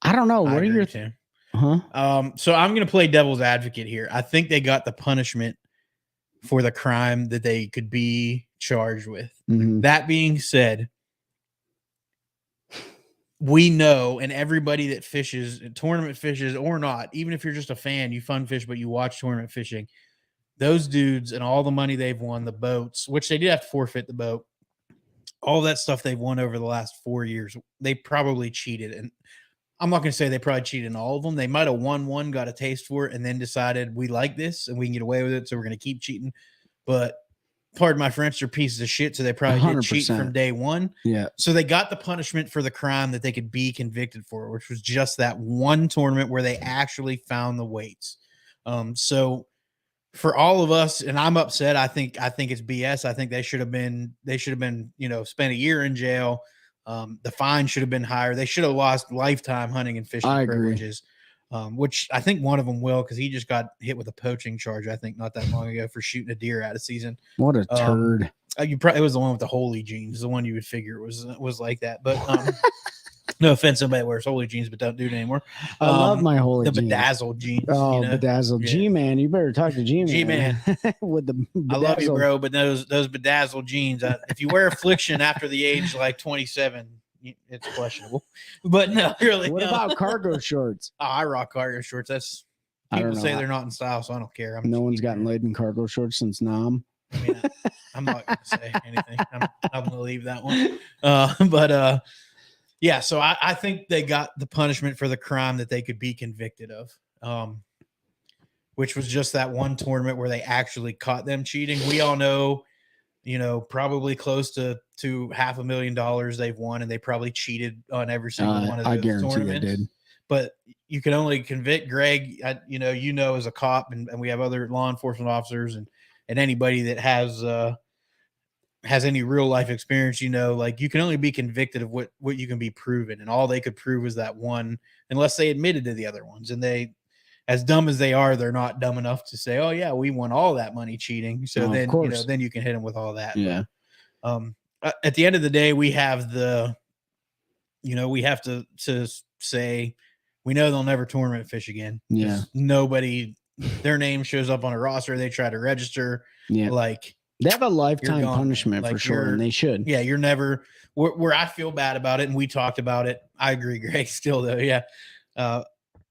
don't know. What are your So I'm going to play devil's advocate here. I think they got the punishment for the crime that they could be charged with. That being said, we know, and everybody that fishes, tournament fishes or not, even if you're just a fan, you fun fish, but you watch tournament fishing, those dudes and all the money they've won, the boats, which they did have to forfeit the boat, all that stuff they've won over the last 4 years, they probably cheated. And I'm not going to say they probably cheated in all of them. They might have won one, got a taste for it, and then decided we like this and we can get away with it, so we're going to keep cheating. But pardon my French, they're pieces of shit, so they probably 100%. did cheat from day one. Yeah. So they got the punishment for the crime that they could be convicted for, which was just that one tournament where they actually found the weights. So for all of us, and I'm upset, I think it's BS. I think they should have been, spent a year in jail. The fine should have been higher. They should have lost lifetime hunting and fishing privileges, which I think one of them will, because he just got hit with a poaching charge, I think, not that long ago for shooting a deer out of season. What a turd. It was the one with the holy jeans, the one you would figure was like that. But no offense, somebody wears holy jeans, but don't do it anymore. I love my holy jeans. The bedazzled jeans. Oh, bedazzled. Yeah. G-Man, you better talk to G-Man. G-Man. With the bedazzled. I love you, bro, but those bedazzled jeans, if you wear affliction after the age like 27, it's questionable. But no, really. What about cargo shorts? Oh, I rock cargo shorts. That's I don't people know. say they're not in style, so I don't care. No one's gotten laid in cargo shorts since Nam. I mean, I'm not going to say anything. I'm going to leave that one. Yeah. So I think they got the punishment for the crime that they could be convicted of, which was just that one tournament where they actually caught them cheating. We all know, probably close to $500,000 they've won, and they probably cheated on every single one of those tournaments. They did. But you can only convict Greg, as a cop, and we have other law enforcement officers and anybody that has any real life experience, like you can only be convicted of what you can be proven. And all they could prove was that one, unless they admitted to the other ones. And they, as dumb as they are, they're not dumb enough to say, oh yeah, we won all that money cheating. So then you can hit them with all that. Yeah. But, at the end of the day, we have we have to say, we know they'll never tournament fish again. Yeah. Nobody, their name shows up on a roster. They try to register. Yeah. Like they have a lifetime punishment for sure. And they should. Yeah. You're never where I feel bad about it. And we talked about it. I agree, Greg, still though. Yeah.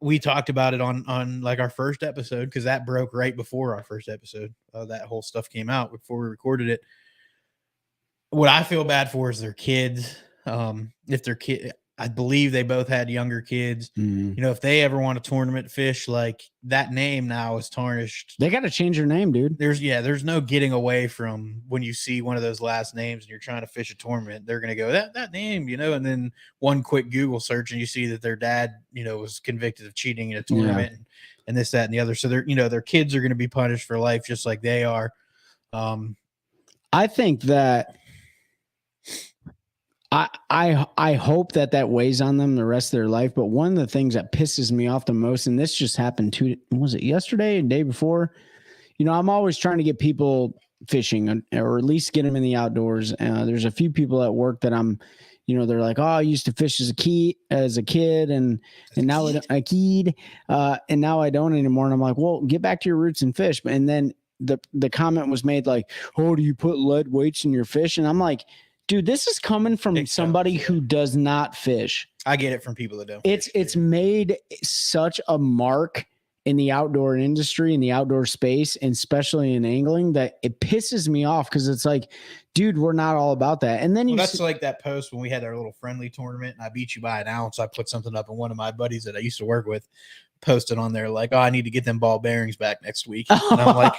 We talked about it on like our first episode, because that broke right before our first episode. That whole stuff came out before we recorded it. What I feel bad for is their kids. If their kid, I believe they both had younger kids. Mm-hmm. If they ever want a tournament fish, like that name now is tarnished. They got to change their name, dude. There's no getting away from when you see one of those last names and you're trying to fish a tournament. They're going to go that name, and then one quick Google search and you see that their dad, was convicted of cheating in a tournament and this, that, and the other. So their kids are going to be punished for life, just like they are. I think that I hope that weighs on them the rest of their life. But one of the things that pisses me off the most, and this just happened was it yesterday, the day before? I'm always trying to get people fishing, or at least get them in the outdoors. There's a few people at work that I'm, they're like, oh, I used to fish as a kid, and now and now I don't anymore. And I'm like, well, get back to your roots and fish. And then the comment was made like, oh, do you put lead weights in your fish? And I'm like, dude, this is coming from somebody who does not fish. I get it from people that don't. It's made such a mark in the outdoor industry, in the outdoor space, and especially in angling, that it pisses me off, because it's like, dude, we're not all about that. And then that's like that post when we had our little friendly tournament and I beat you by an ounce. I put something up, and one of my buddies that I used to work with posted on there like, oh, I need to get them ball bearings back next week. And I'm like,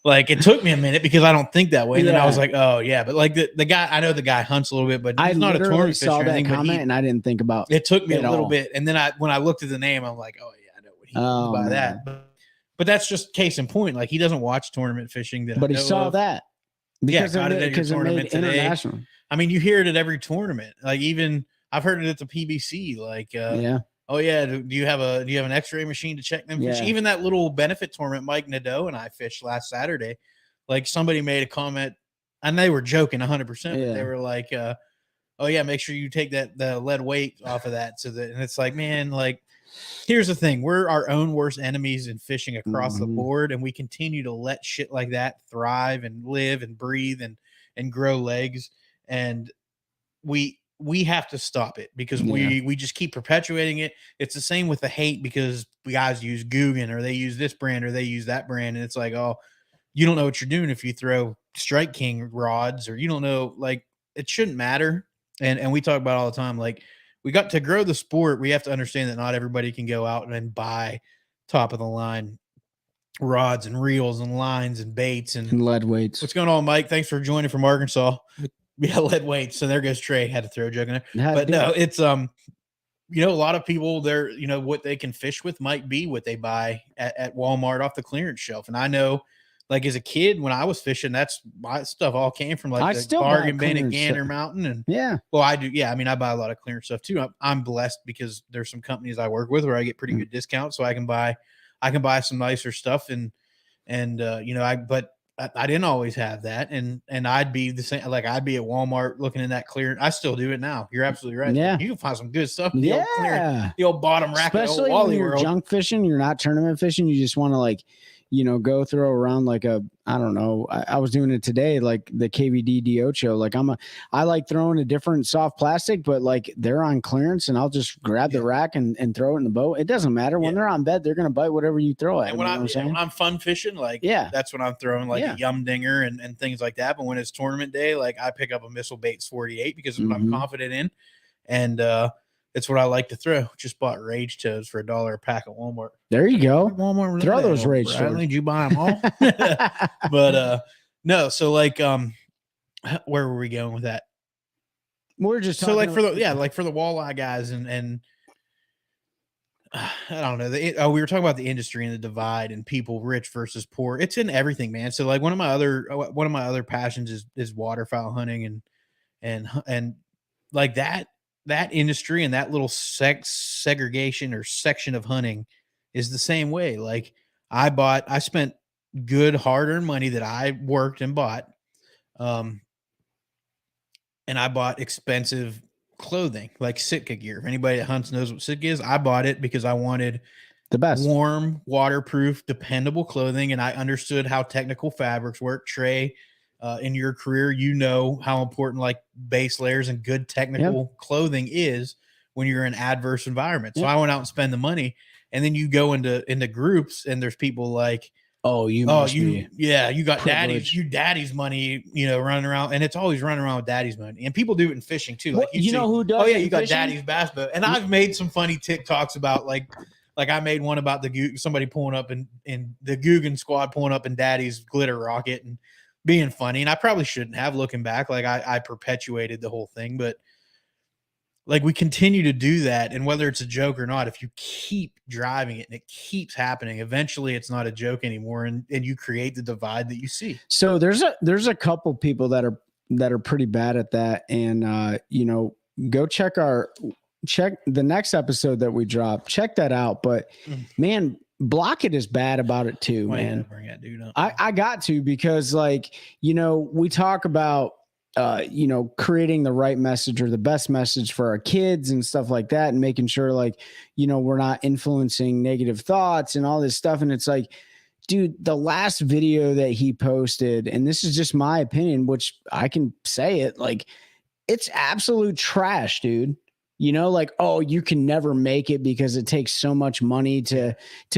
like it took me a minute because I don't think that way. And then I was like, oh yeah, but like the guy, I know the guy hunts a little bit, but he's not a tournament fisher. I saw that comment and I didn't think about it. Took me a little bit, and then when I looked at the name, I'm like, oh yeah, I know what he means by that. But that's just case in point. Like he doesn't watch tournament fishing. But he saw that because it made international. I mean, you hear it at every tournament. Like even I've heard it at the PBC. Like oh yeah, do you have an X-ray machine to check them fish? Even that little benefit tournament Mike Nadeau and I fished last Saturday, like somebody made a comment, and they were joking 100%, but they were like, oh yeah, make sure you take the lead weight off of that. And it's like, man, like here's the thing, we're our own worst enemies in fishing across the board, and we continue to let shit like that thrive and live and breathe and grow legs, and we have to stop it, because we just keep perpetuating it. It's the same with the hate, because guys use Guggen, or they use this brand, or they use that brand. And it's like, oh, you don't know what you're doing if you throw Strike King rods, or you don't know, like it shouldn't matter. And we talk about all the time, like we got to grow the sport. We have to understand that not everybody can go out and buy top of the line rods and reels and lines and baits and lead weights. What's going on, Mike? Thanks for joining from Arkansas. Yeah, lead weights. So there goes Trey. Had to throw a joke in there. But no, it's a lot of people, they're what they can fish with might be what they buy at Walmart off the clearance shelf. And I know, like as a kid when I was fishing, that's my stuff all came from like the Bargain Bin at Gander Mountain. And well, I do. Yeah, I mean, I buy a lot of clearance stuff too. I'm blessed because there's some companies I work with where I get pretty good discounts, so I can buy some nicer stuff. But I didn't always have that, and I'd be the same. Like I'd be at Walmart looking in that clearance. I still do it now. You're absolutely right. Yeah, you can find some good stuff. The old bottom rack, especially when you're junk fishing. You're not tournament fishing. You just want to go throw around like I don't know. I was doing it today, like the KVD Ocho. Like I like throwing a different soft plastic, but like they're on clearance and I'll just grab the rack and throw it in the boat. It doesn't matter. When they're on bed, they're going to bite whatever you throw at them. When I'm fun fishing, like that's when I'm throwing like a Yum Dinger and things like that. But when it's tournament day, like I pick up a Missile Baits 48 because of what I'm confident in. And it's what I like to throw. Just bought Rage Toads for $1 a pack at Walmart. There you go. Walmart, throw those Rage Toads. Did you buy them all? But no. So like, where were we going with that? We're just so like for the walleye guys and I don't know. We were talking about the industry and the divide and people rich versus poor. It's in everything, man. So like one of my other passions is waterfowl hunting and like that industry and that little segregation or section of hunting is the same way. Like I spent good hard-earned money that I worked and bought. And I bought expensive clothing like Sitka gear. If anybody that hunts knows what Sitka is, I bought it because I wanted the best warm, waterproof, dependable clothing. And I understood how technical fabrics work. Trey, in your career, you know how important like base layers and good technical clothing is when you're in adverse environments. So I went out and spent the money, and then you go into groups and there's people like, you got daddy's money, running around, and it's always running around with daddy's money. And people do it in fishing too. Like know who does? You got daddy's bass boat. And I've made some funny TikToks about like I made one about somebody pulling up in the Guggen squad pulling up in daddy's glitter rocket and being funny. And I probably shouldn't have, looking back. Like I perpetuated the whole thing, but like we continue to do that. And whether it's a joke or not, if you keep driving it and it keeps happening, eventually it's not a joke anymore. And you create the divide that you see. So there's a couple people that are pretty bad at that. And, go check the next episode that we drop, check that out. But man, Blockett is bad about it too, man. Bring that dude up. I got to, because like, we talk about, creating the right message or the best message for our kids and stuff like that, and making sure like, we're not influencing negative thoughts and all this stuff. And it's like, dude, the last video that he posted, and this is just my opinion, which I can say it, like, it's absolute trash, dude. Like, oh, you can never make it because it takes so much money to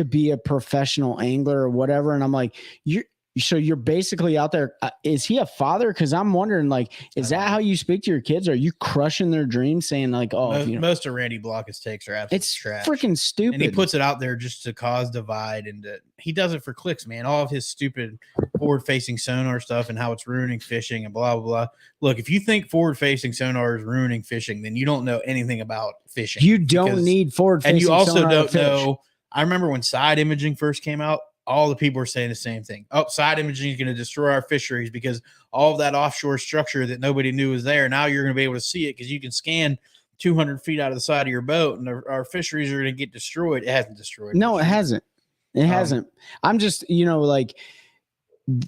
be a professional angler or whatever. And I'm like, you're basically out there. Is he a father? Because I'm wondering, like, is that how you speak to your kids? Are you crushing their dreams, saying like, oh, most of Randy Blockett's takes are absolutely trash. Freaking stupid. And he puts it out there just to cause divide, and he does it for clicks, man. All of his stupid forward-facing sonar stuff and how it's ruining fishing and blah blah blah. Look, if you think forward-facing sonar is ruining fishing, then you don't know anything about fishing. You don't need forward-facing, and you also sonar don't know. I remember when side imaging first came out. All the people were saying the same thing. Oh, side imaging is going to destroy our fisheries because all of that offshore structure that nobody knew was there. Now you're going to be able to see it because you can scan 200 feet out of the side of your boat, and our fisheries are going to get destroyed. It hasn't destroyed. No, it hasn't. It hasn't. I'm just, like,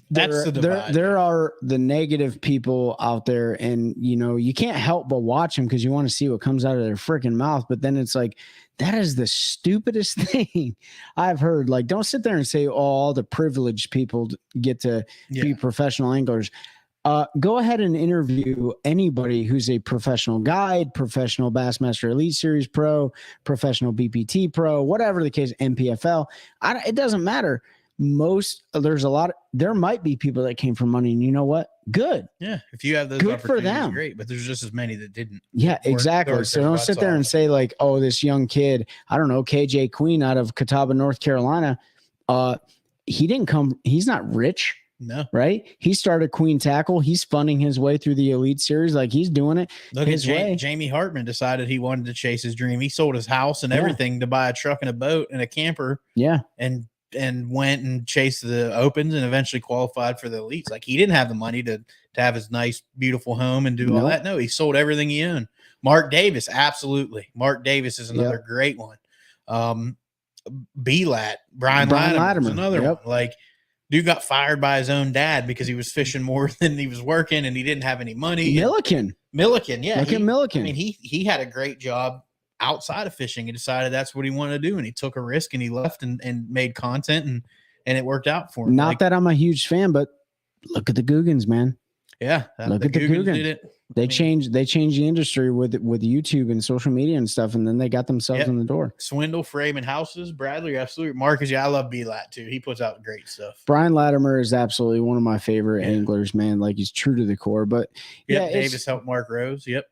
that's the divide. There are the negative people out there, and you can't help but watch them because you want to see what comes out of their freaking mouth. But then it's like, that is the stupidest thing I've heard. Like, don't sit there and say, oh, all the privileged people get to be professional anglers. Go ahead and interview anybody who's a professional guide, professional Bassmaster Elite Series pro, professional BPT pro, whatever the case, MPFL. It doesn't matter. There might be people that came from money, and you know what? Good. Yeah. If you have those good for them, great. But there's just as many that didn't. Yeah, exactly. So don't sit there and say like, oh, this young kid, I don't know, KJ Queen out of Catawba, North Carolina. He's not rich. No. Right. He started Queen Tackle. He's funding his way through the Elite Series. Like, he's doing it. Look at Jamie Hartman decided he wanted to chase his dream. He sold his house and everything to buy a truck and a boat and a camper. Yeah. And went and chased the opens and eventually qualified for the elites. Like, he didn't have the money to have his nice, beautiful home and do all that. No, he sold everything he owned. Mark Davis. Absolutely. Mark Davis is another great one. B-Lat, Brian Latimer is another one. Like, dude got fired by his own dad because he was fishing more than he was working and he didn't have any money. Milliken. Yeah. Milliken. I mean, he had a great job outside of fishing and decided that's what he wanted to do. And he took a risk and he left and made content and it worked out for him. Not that I'm a huge fan, but look at the Googans, man. Yeah, look at the Googans. Did it. They changed the industry with YouTube and social media and stuff, and then they got themselves in the door. Swindle, framing houses. Bradley, absolutely. Marcus, yeah, I love B-Lat too. He puts out great stuff. Brian Latimer is absolutely one of my favorite anglers, man. Like, he's true to the core. But Davis helped Mark Rose. Yep.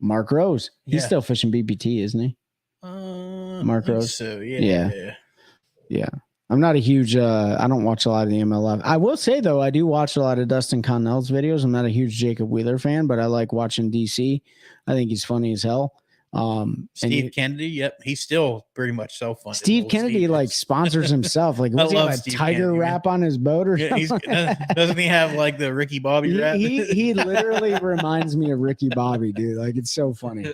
Mark Rose. He's still fishing BBT, isn't he? Mark Rose. So yeah. I'm not a huge I don't watch a lot of the MLF. I will say though, I do watch a lot of Dustin Connell's videos. I'm not a huge Jacob Wheeler fan, but I like watching DC. I think he's funny as hell. Steve Kennedy, yep, he's still pretty much self-funded. Steve Kennedy sponsors himself. Like, what's he have, a Steve tiger Kennedy, wrap on his boat or something? Doesn't he have like the Ricky Bobby wrap? He literally reminds me of Ricky Bobby, dude. Like, it's so funny,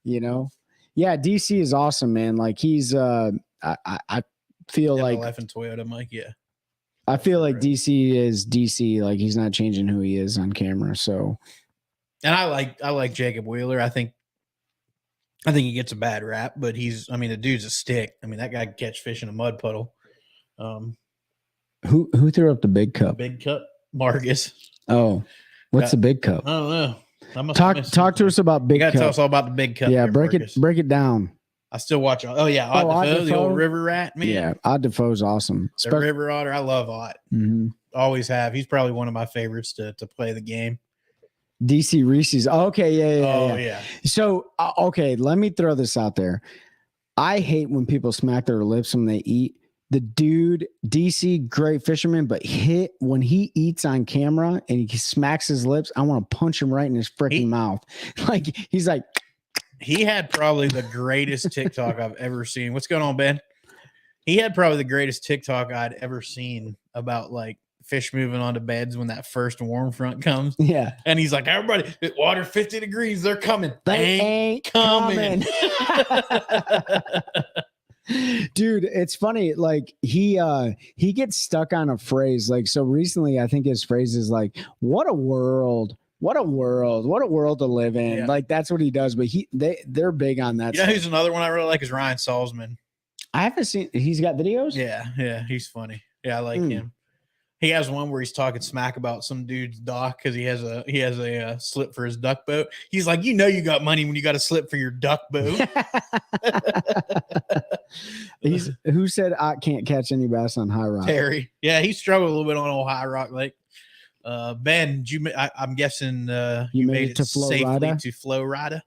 you know? Yeah, DC is awesome, man. Like, he's I feel like and Toyota, Mike. Yeah, I feel like DC is DC. Like, he's not changing who he is on camera. So, and I like Jacob Wheeler. I think he gets a bad rap, but the dude's a stick. I mean, that guy can catch fish in a mud puddle. Who threw up the big cup? Big cup, Marcus. Oh, what's the big cup? I don't know. Talk to us about big cup. Tell us all about the big cup. Yeah, there, break it down. I still watch. Oh yeah, Odd Defoe, the old river rat, man. Yeah, Odd Defoe's awesome. The river otter, I love Odd. Mm-hmm. Always have. He's probably one of my favorites to play the game. DC Reese's. Okay, yeah. So okay, let me throw this out there. I hate when people smack their lips when they eat. The dude, DC, great fisherman, but when he eats on camera and he smacks his lips, I want to punch him right in his freaking mouth. Like, he's like. He had probably the greatest TikTok I've ever seen. What's going on, Ben? He had probably the greatest TikTok I'd ever seen about like fish moving onto beds when that first warm front comes. Yeah. And he's like, everybody, water 50 degrees, they're coming. They ain't coming. Dude, it's funny. Like, he gets stuck on a phrase. Like, so recently, I think his phrase is like, what a world. What a world to live in. Yeah. Like, that's what he does. But they're big on that. Yeah, who's another one I really like is Ryan Salzman. I haven't seen. He's got videos. Yeah, he's funny. Yeah, I like him. He has one where he's talking smack about some dude's dock because he has a slip for his duck boat. He's like, you got money when you got a slip for your duck boat. Who said I can't catch any bass on High Rock? Terry. Yeah, he struggled a little bit on old High Rock Lake. Ben, I'm guessing you made it to safely to Florida.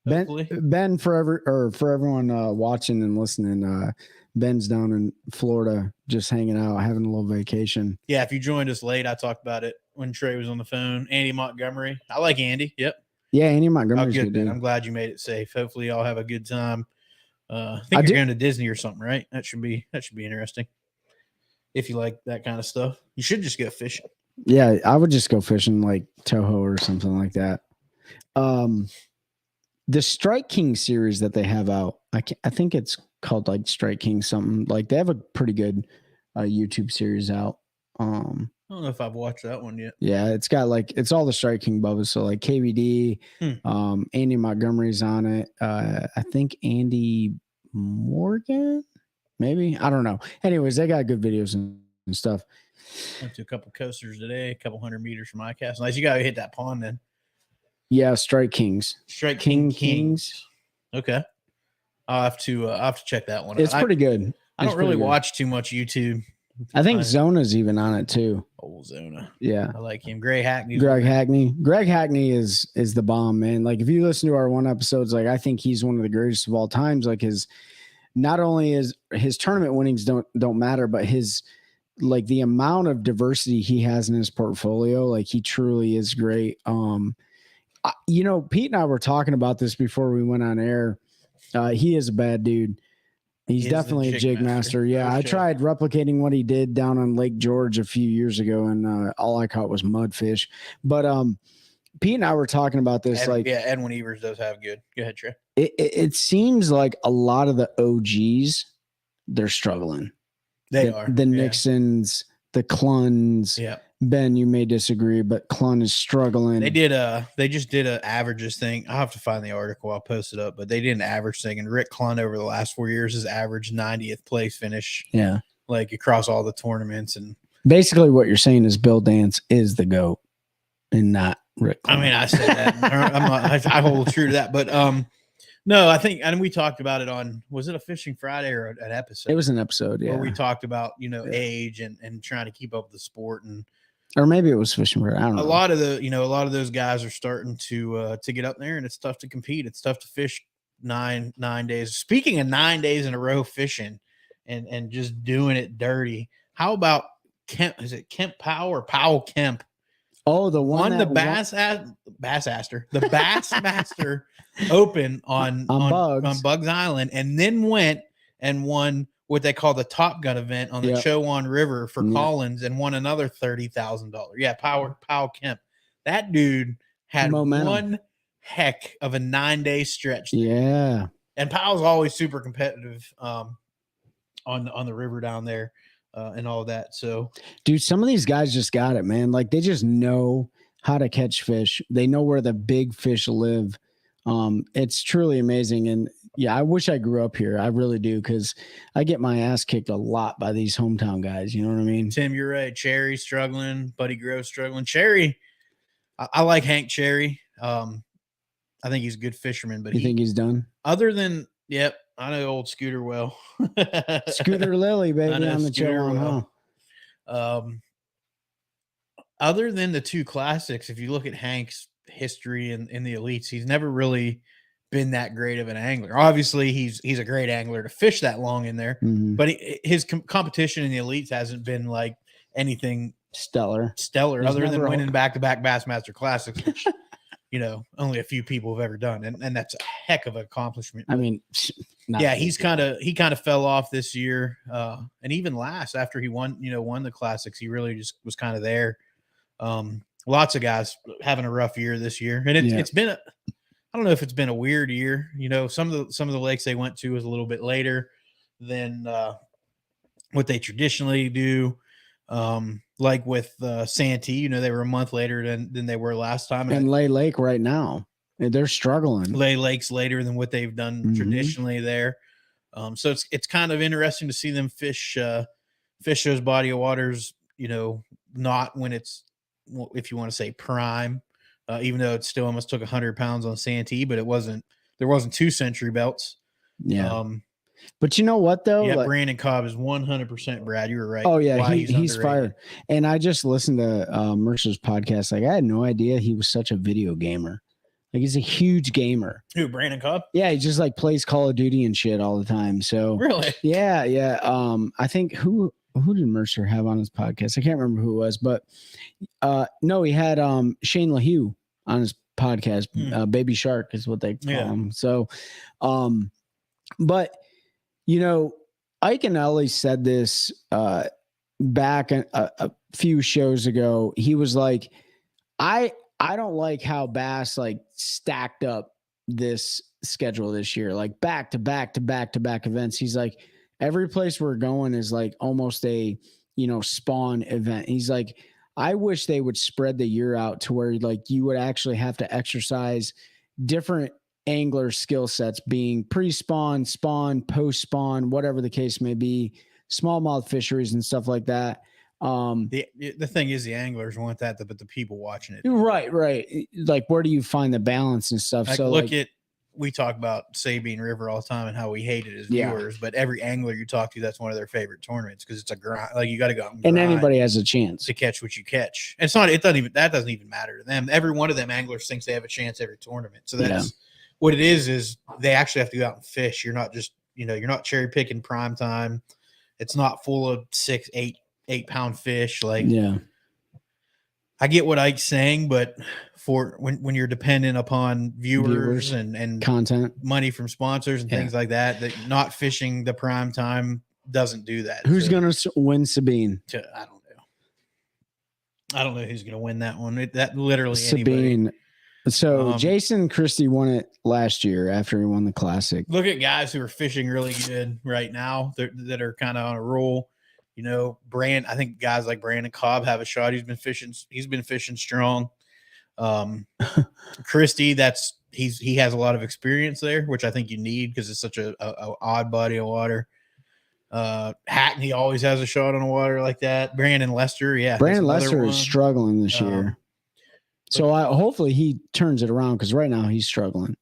Ben, for everyone watching and listening, Ben's down in Florida just hanging out, having a little vacation. Yeah, if you joined us late, I talked about it when Trey was on the phone. Andy Montgomery. I like Andy. Yep. Yeah, Andy Montgomery's good, dude. I'm glad you made it safe. Hopefully y'all have a good time. I think you're going to Disney or something, right? That should be interesting. If you like that kind of stuff. You should just go fishing. Yeah, I would just go fishing like Toho or something like that. The Strike King series that they have out, I think it's called like Strike King something. Like, they have a pretty good YouTube series out. I don't know if I've watched that one yet. Yeah, it's got it's all the Strike King bubbas. So like KVD, Andy Montgomery's on it. I think Andy Morgan, maybe. I don't know. Anyways, they got good videos and stuff. Went to a couple coasters today, a couple 100 meters from my cast. Nice. You got to hit that pond then. Yeah, Strike Kings. Strike Kings. Okay. I'll have to check that one out. It's pretty good. I don't really watch too much YouTube. I think Zona's even on it too. Old Zona. Yeah. I like him. Greg Hackney is the bomb, man. Like, if you listen to our one episodes, like, I think he's one of the greatest of all times. Like, not only is his tournament winnings don't matter, but his, like, the amount of diversity he has in his portfolio, like, he truly is great. Pete and I were talking about this before we went on air. He is a bad dude. He's definitely a jig master. Yeah, I tried replicating what he did down on Lake George a few years ago, and all I caught was mudfish. But Pete and I were talking about this. Edwin Evers does have good. Go ahead, Trey. It seems like a lot of the OGs, they're struggling. They are. The Nixons, the Cluns. Yeah. Ben, you may disagree, but Clun is struggling. They just did an averages thing. I'll have to find the article. I'll post it up. But they did an average thing, and Rick Clun over the last 4 years has averaged 90th place finish. Yeah. like across all the tournaments. And basically what you're saying is Bill Dance is the GOAT and not Rick Klein. I mean, I said that. I hold true to that. But no, I think, and we talked about it on, was it a Fishing Friday or an episode? It was an episode, yeah. Where we talked about, age and trying to keep up with the sport. And or maybe it was Fishing Friday. I don't know. A lot of those guys are starting to get up there, and it's tough to compete. It's tough to fish nine days. Speaking of 9 days in a row fishing and just doing it dirty. How about Kemp? Is it Kemp Powell or Powell Kemp? Oh, the one won the Bassmaster Open on Bugs Island, and then went and won what they call the Top Gun event on the Chowan River for Collins, and won another $30,000. Yeah, Powell Kemp. That dude had one heck of a 9-day stretch. Yeah, and Powell's always super competitive on the river down there. And all of that. So, dude, some of these guys just got it, man. Like they just know how to catch fish. They know where the big fish live. It's truly amazing. And yeah, I wish I grew up here. I really do, because I get my ass kicked a lot by these hometown guys. You know what I mean? Tim, you're right. Cherry struggling, Buddy Grove struggling. Cherry, I like Hank Cherry. I think he's a good fisherman, but you think he's done? Other than, yep. I know old Scooter well. Scooter Lily, baby, on the Chowan, huh? Other than the two classics, if you look at Hank's history in the elites, he's never really been that great of an angler. Obviously, he's a great angler to fish that long in there, but his competition in the elites hasn't been like anything stellar, other than winning back-to-back Bassmaster Classics, which only a few people have ever done, and that's a heck of an accomplishment. I mean, yeah, he kind of fell off this year, and even last after he won the Classics, he really just was kind of there. Lots of guys having a rough year this year, and it's been I don't know if it's been a weird year. Some of the lakes they went to was a little bit later than what they traditionally do. Like with Santee, they were a month later than they were last time. And Lay Lake right now, they're struggling. Lay Lake's later than what they've done traditionally there. So it's kind of interesting to see them fish those body of waters, not when it's, if you want to say prime, even though it still almost took 100 pounds on Santee, but there wasn't 2 century belts. Yeah. But you know what though? Yeah, Brandon Cobb is 100%. Brad, you were right. Oh yeah, he's fired. And I just listened to Mercer's podcast. Like I had no idea he was such a video gamer. Like he's a huge gamer. Who, Brandon Cobb? Yeah, he just like plays Call of Duty and shit all the time. So really, yeah. I think who did Mercer have on his podcast? I can't remember who it was, but no, he had Shane LaHue on his podcast. Baby Shark is what they call him. So, but. Ike and Ellie said this back a few shows ago. He was like, I don't like how Bass like stacked up this schedule this year, like back to back events. He's like, every place we're going is like almost a, spawn event. He's like, I wish they would spread the year out to where like you would actually have to exercise different angler skill sets, being pre-spawn, spawn, post-spawn, whatever the case may be, smallmouth fisheries and stuff like that. The thing is, the anglers want that, but the people watching it, right. Like, where do you find the balance and stuff? Like, so we talk about Sabine River all the time and how we hate it as viewers, but every angler you talk to, that's one of their favorite tournaments because it's a grind. Like you got to go out and anybody has a chance to catch what you catch. And that doesn't even matter to them. Every one of them anglers thinks they have a chance every tournament. So that's what it is they actually have to go out and fish. You're not just, you're not cherry picking prime time. It's not full of 6, 8 pound fish. Like, I get what Ike's saying, but for when you're dependent upon viewers and content, money from sponsors and things like that not fishing the prime time doesn't do that. Who's going to win Sabine? I don't know who's going to win that one. That literally Sabine. Anybody. So Jason Christie won it last year after he won the Classic. Look at guys who are fishing really good right now that are kind of on a roll. I think guys like Brandon Cobb have a shot. He's been fishing strong. Christie, he has a lot of experience there, which I think you need because it's such a odd body of water. Hackney always has a shot on the water like that. Brandon Lester, yeah. Brandon Lester is struggling this year. So hopefully he turns it around because right now he's struggling.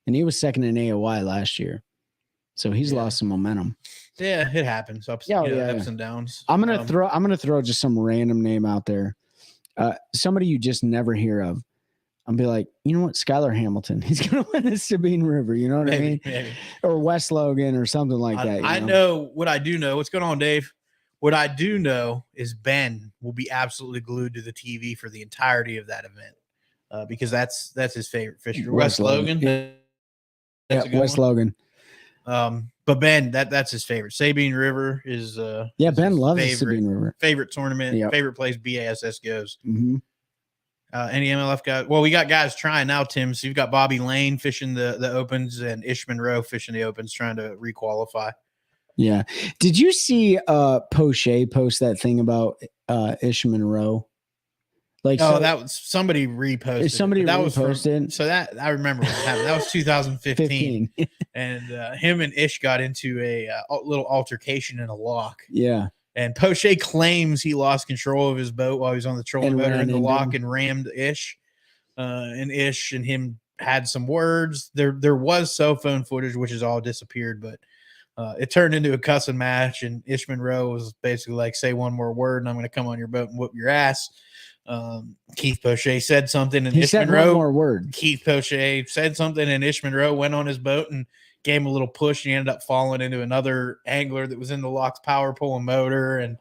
And he was second in AOY last year. So he's lost some momentum. Yeah, it happens. Ups and downs. I'm gonna throw just some random name out there. Somebody you just never hear of. I'll be like, you know what, Skylar Hamilton. He's gonna win the Sabine River. You know what I mean? Maybe. Or West Logan or something like that. I know what I do know. What's going on, Dave? What I do know is Ben will be absolutely glued to the TV for the entirety of that event because that's his favorite fisher. West Logan. Yeah, West Logan. But Ben, that's his favorite. Sabine River is Ben loves the Sabine River. Favorite tournament, favorite place BASS goes. Mm-hmm. Any MLF guys? Well, we got guys trying now, Tim. So you've got Bobby Lane fishing the opens and Ish Monroe fishing the opens, trying to requalify. Yeah. Did you see Poche post that thing about Ish Monroe? Like, that was somebody reposted. That was reposted. So that I remember what happened. That was 2015, and him and Ish got into a little altercation in a lock. Yeah. And Poche claims he lost control of his boat while he was on the trolling motor in the lock and rammed Ish. And Ish and him had some words. There was cell phone footage, which has all disappeared, but it turned into a cussing match. And Ish Monroe was basically like, say one more word and I'm going to come on your boat and whoop your ass. Keith Poche said something and Ish Monroe, one more word. Keith Poche said something and Ish Monroe went on his boat and gave him a little push. And he ended up falling into another angler that was in the lock's power pulling motor. And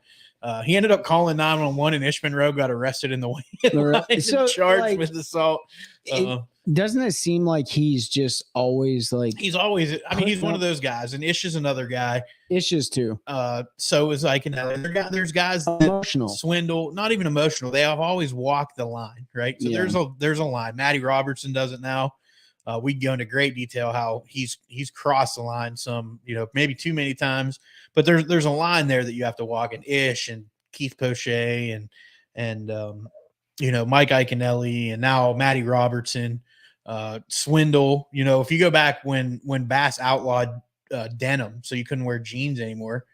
he ended up calling 911 and Ish Monroe got arrested in the way. So charged with assault. Doesn't it seem like he's just always like he's one of those guys, and Ish is another guy. Ish is too. So is there's guys emotional, swindle, not even emotional. They have always walked the line, right? So there's a line. Matty Robertson does it now. We go into great detail how he's crossed the line some, maybe too many times, but there's a line there that you have to walk. And Ish and Keith Poche and Mike Iaconelli and now Matty Robertson. Swindle, if you go back when Bass outlawed denim, so you couldn't wear jeans anymore,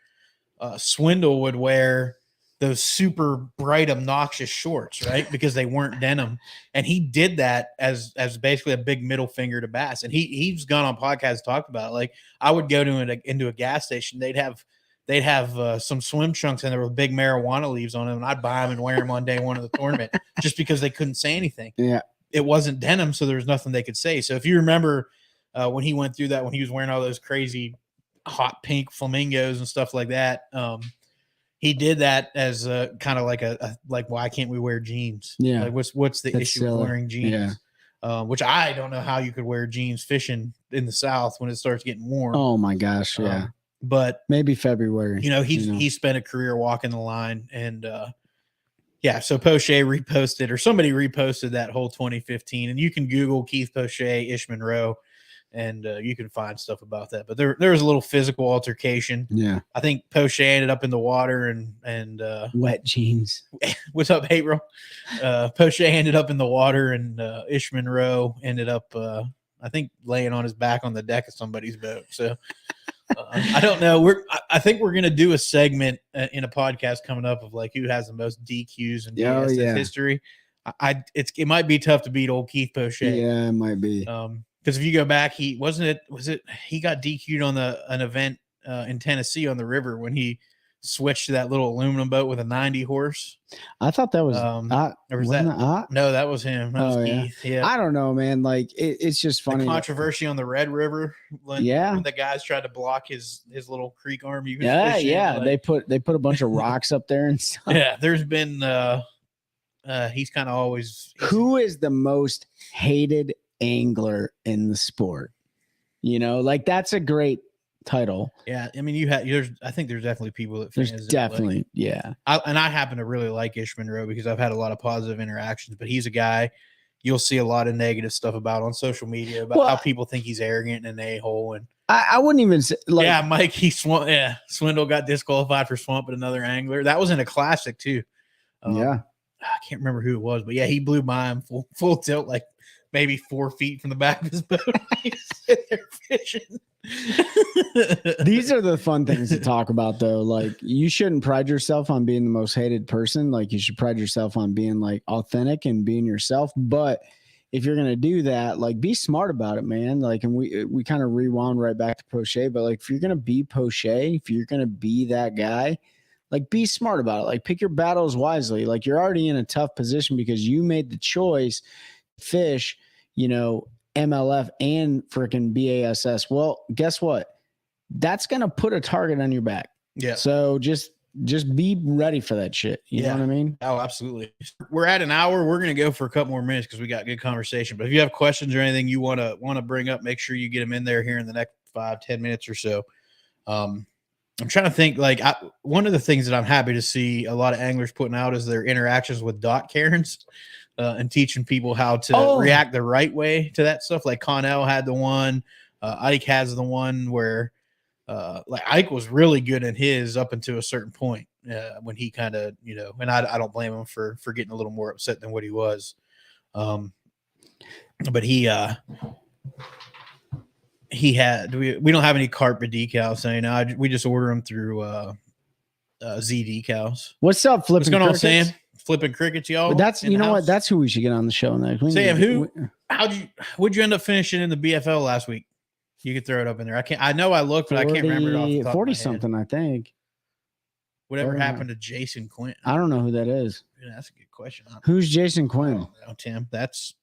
Swindle would wear those super bright, obnoxious shorts, right? Because they weren't denim. And he did that as basically a big middle finger to Bass. And he's gone on podcasts, talked about it. Like I would go into a gas station, they'd have some swim trunks and there were big marijuana leaves on them, and I'd buy them and wear them on day one of the tournament just because they couldn't say anything. Yeah. It wasn't denim, so there was nothing they could say. So if you remember when he went through that, when he was wearing all those crazy hot pink flamingos and stuff like that, he did that as kind of like why can't we wear jeans? Yeah. Like what's the issue with wearing jeans? Yeah. Which I don't know how you could wear jeans fishing in the South when it starts getting warm. Oh my gosh, yeah. But maybe February. He spent a career walking the line and so Poche reposted, or somebody reposted that whole 2015, and you can Google Keith Poche, Ish Monroe, and you can find stuff about that. But there was a little physical altercation. Yeah, I think Poche ended up in the water and wet jeans. What's up, April? Poche ended up in the water, and Ish Monroe ended up, I think, laying on his back on the deck of somebody's boat. So. I don't know. I think we're going to do a segment in a podcast coming up of like who has the most DQs in DSS history. It might be tough to beat old Keith Poche. Yeah, it might be. Because if you go back, he got DQ'd on an event in Tennessee on the river when he switched to that little aluminum boat with a 90 horse. I thought that was no, that was him. That was Keith. Yeah. I don't know, man. Like it's just funny. The controversy on the Red River when the guys tried to block his little creek arm. They put a bunch of rocks up there and stuff. Yeah, there's been he's kind of always. Who is the most hated angler in the sport? Like that's a great title. Yeah, I mean, I think there's definitely people that there's definitely I happen to really like Ish Monroe because I've had a lot of positive interactions, but he's a guy you'll see a lot of negative stuff about on social media about how people think he's arrogant and an a-hole. And I wouldn't even say Mike, Swindle got disqualified for swamping another angler. That was in a classic too. I can't remember who it was, but he blew by him full tilt, like maybe 4 feet from the back of his boat. He's sitting there fishing. These are the fun things to talk about, though. Like, you shouldn't pride yourself on being the most hated person. Like, you should pride yourself on being like authentic and being yourself. But if you're gonna do that, like, be smart about it, man. Like, and we kind of rewound right back to Poche, but like, if you're gonna be Poche, if you're gonna be that guy, like, be smart about it. Like, pick your battles wisely. Like, you're already in a tough position because you made the choice to fish, MLF and freaking BASS. Well, guess what? That's gonna put a target on your back. Yeah. So just be ready for that shit. You know what I mean? Oh, absolutely. We're at an hour. We're gonna go for a couple more minutes because we got good conversation. But if you have questions or anything you wanna bring up, make sure you get them in there here in the next 5-10 minutes or so. I'm trying to think. Like, one of the things that I'm happy to see a lot of anglers putting out is their interactions with dot Karens. And teaching people how to react the right way to that stuff. Like Connell had the one, Ike has the one where like Ike was really good in his up until a certain point when he kind of, and I don't blame him for getting a little more upset than what he was. But he had, we don't have any carpet decals saying, we just order them through Z decals. What's up, Flipping? What's going on, Crickets? Sam? Flipping crickets, y'all. But that's what? That's who we should get on the show next. Sam, would you end up finishing in the BFL last week? You could throw it up in there. I know I looked, but I can't remember it off the top 40 of my something, I think. Whatever happened to Jason Quinn? I don't know who that is. Yeah, that's a good question. Who's Jason Quinn? I don't know, Tim. That's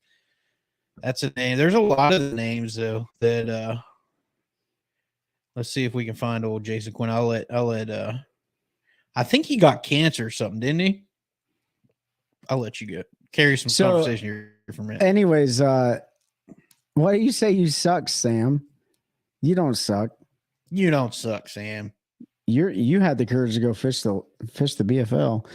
a name. There's a lot of names though that let's see if we can find old Jason Quinn. I'll let I think he got cancer or something, didn't he? I'll let you go. Carry some conversation here for a minute. Anyways, why do you say you suck, Sam? You don't suck. You don't suck, Sam. You had the courage to go fish the BFL.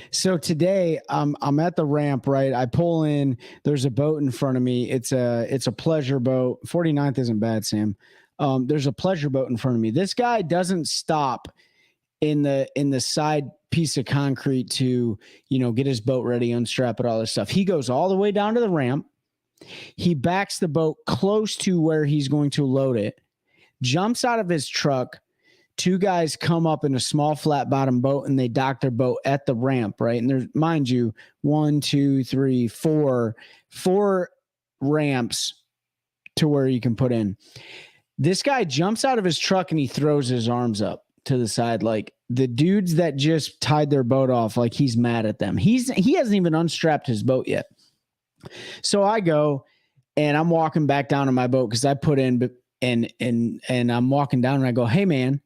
So today I'm at the ramp, right? I pull in, there's a boat in front of me. It's a pleasure boat. 49th isn't bad, Sam. There's a pleasure boat in front of me. This guy doesn't stop in the side piece of concrete to, get his boat ready, unstrap it, all this stuff. He goes all the way down to the ramp. He backs the boat close to where he's going to load it, jumps out of his truck. Two guys come up in a small flat bottom boat and they dock their boat at the ramp, right? And there's, mind you, 1, 2, 3, 4 ramps to where you can put in. This guy jumps out of his truck and he throws his arms up to the side. Like, the dudes that just tied their boat off, like, he's mad at them. He hasn't even unstrapped his boat yet. So I go and I'm walking back down to my boat because I put in and I'm walking down and I go, "Hey man,"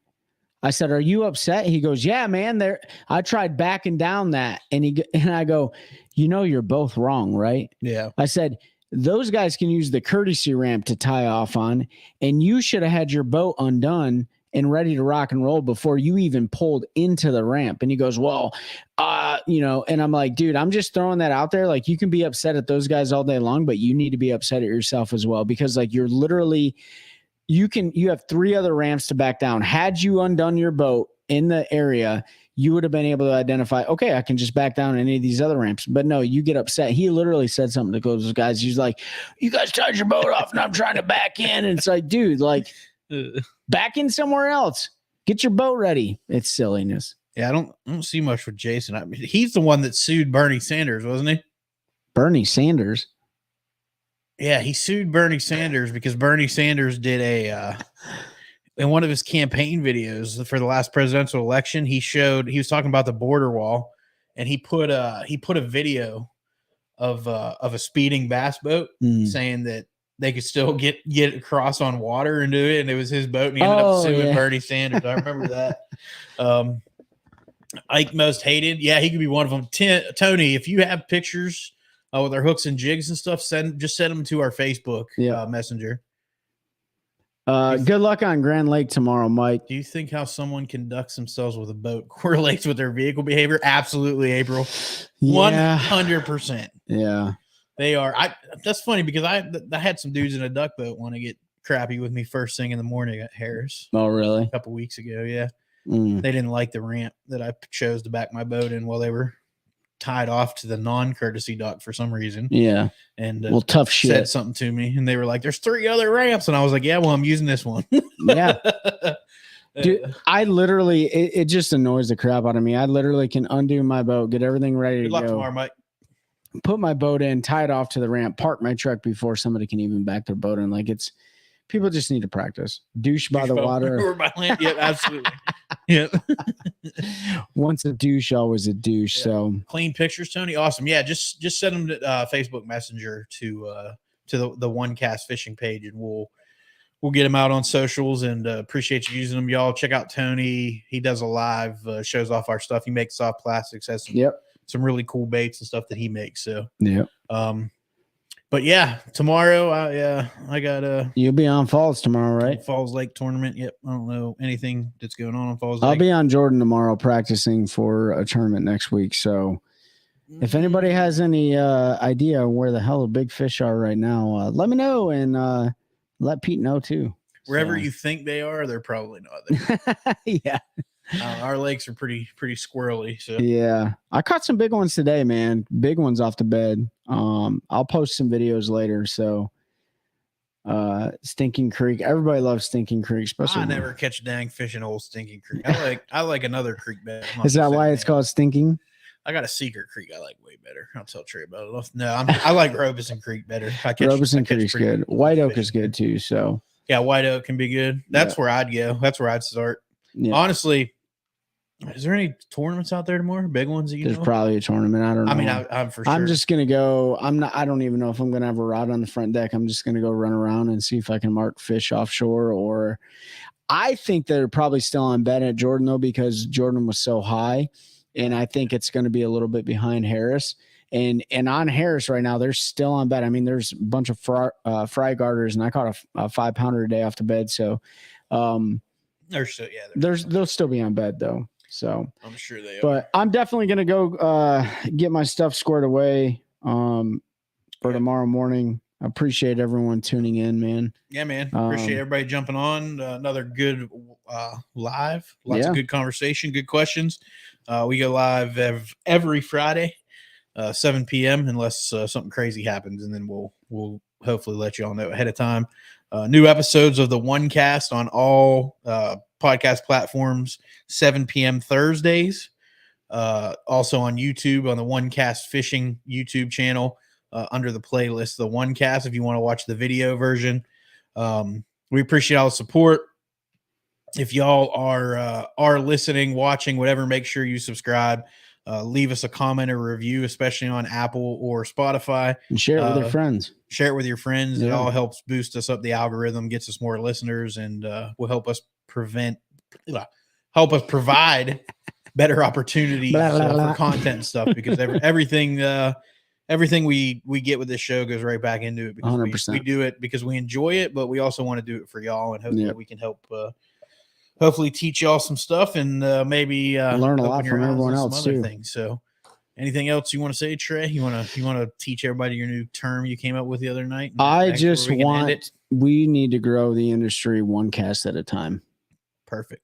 I said, "Are you upset?" He goes, "Yeah, man. I tried backing down that." And I go, "You're both wrong, right?" Yeah. I said, "Those guys can use the courtesy ramp to tie off on, and you should have had your boat undone and ready to rock and roll before you even pulled into the ramp." And he goes, "Well, and I'm like, dude, I'm just throwing that out there. Like, you can be upset at those guys all day long, but you need to be upset at yourself as well, because like, you're literally, you have 3 other ramps to back down. Had you undone your boat in the area, you would have been able to identify, okay, I can just back down any of these other ramps. But no, you get upset." He literally said something to those guys. He's like, "You guys tied your boat off and I'm trying to back in." And it's like, dude, like, back in somewhere else. Get your boat ready. It's silliness. Yeah, I don't see much with Jason. I mean, he's the one that sued Bernie Sanders, wasn't he? Bernie Sanders? Yeah, he sued Bernie Sanders because Bernie Sanders did in one of his campaign videos for the last presidential election, he was talking about the border wall, and he put a video of a speeding bass boat saying that they could still get across on water and do it, and it was his boat, and he ended up suing Bernie Sanders. I remember that. Ike most hated. Yeah, he could be one of them. Tony, if you have pictures with our hooks and jigs and stuff, send them to our Facebook Messenger. Good luck on Grand Lake tomorrow, Mike. Do you think how someone conducts themselves with a boat correlates with their vehicle behavior? Absolutely, April. 100%. Yeah. They are. That's funny because I had some dudes in a duck boat want to get crappy with me first thing in the morning at Harris. Oh, really? A couple weeks ago, yeah. They didn't like the ramp that I chose to back my boat in while they were tied off to the non-courtesy dock for some reason. Yeah. And well, tough shit. Said something to me, and they were like, "There's 3 other ramps," and I was like, "Yeah, well, I'm using this one." Yeah. Dude, I literally, it just annoys the crap out of me. I literally can undo my boat, get everything ready to Good luck go. tomorrow, Mike. Put my boat in, tie it off to the ramp, park my truck before somebody can even back their boat in. Like it's, people just need to practice. Douche by the water. Or by land. Yeah, absolutely. Yeah. Once a douche, always a douche. Yeah. So clean pictures, Tony. Awesome. Yeah, just send them to Facebook Messenger to the OneCast fishing page, and we'll get them out on socials. And appreciate you using them, y'all. Check out Tony. He does a live, shows off our stuff. He makes soft plastics. Has some really cool baits and stuff that he makes. So but yeah, tomorrow I got you'll be on Falls tomorrow, right? Falls Lake tournament. Yep. I don't know anything that's going on Falls Lake. I'll be on Jordan tomorrow practicing for a tournament next week. So if anybody has any idea where the hell the big fish are right now, let me know, and let Pete know too. Wherever you think they are, they're probably not there. Yeah. Our lakes are pretty squirrely. So yeah, I caught some big ones today, man. Big ones off the bed. I'll post some videos later. So Stinking Creek. Everybody loves Stinking Creek, especially I never catch a dang fish in old Stinking Creek. I like another creek better. Is that why it's called Stinking? I got a secret creek I like way better. I'll tell Trey about it. No, I like Robeson Creek better. Robeson Creek's good. White Oak is good too. So yeah, White Oak can be good. That's where I'd go. That's where I'd start. Yeah. Honestly, is there any tournaments out there tomorrow? Big ones that There's probably a tournament. I don't know. I mean, I'm for sure. I'm just gonna go. I don't even know if I'm gonna have a rod on the front deck. I'm just gonna go run around and see if I can mark fish offshore. Or I think they're probably still on bed at Jordan though, because Jordan was so high, and I think it's going to be a little bit behind Harris. And on Harris right now, they're still on bed. I mean, there's a bunch of fry garters, and I caught a 5-pounder a day off the bed. So they're still they'll still be on bed though. So I'm sure they are. But I'm definitely gonna go get my stuff squared away for tomorrow morning. I appreciate everyone tuning in, man. Yeah, man. Appreciate everybody jumping on. Another good live. Lots of good conversation, good questions. We go live every Friday, 7 p.m. unless something crazy happens, and then we'll hopefully let you all know ahead of time. New episodes of the OneCast on all podcast platforms, 7 p.m. Thursdays. Also on YouTube, on the OneCast Fishing YouTube channel, under the playlist, the OneCast, if you want to watch the video version. We appreciate all the support. If y'all are listening, watching, whatever, make sure you subscribe. Leave us a comment or review, especially on Apple or Spotify. And share it with your friends. Share it with your friends. Yeah. It all helps boost us up the algorithm, gets us more listeners, and will help us provide better opportunities for content and stuff, because everything we get with this show goes right back into it, because we do it because we enjoy it, but we also want to do it for y'all, and hopefully we can help hopefully teach y'all some stuff, and maybe learn a lot from everyone else too. Things. So anything else you want to say, Trey? You want to teach everybody your new term you came up with the other night? I just we need to grow the industry one cast at a time. Perfect.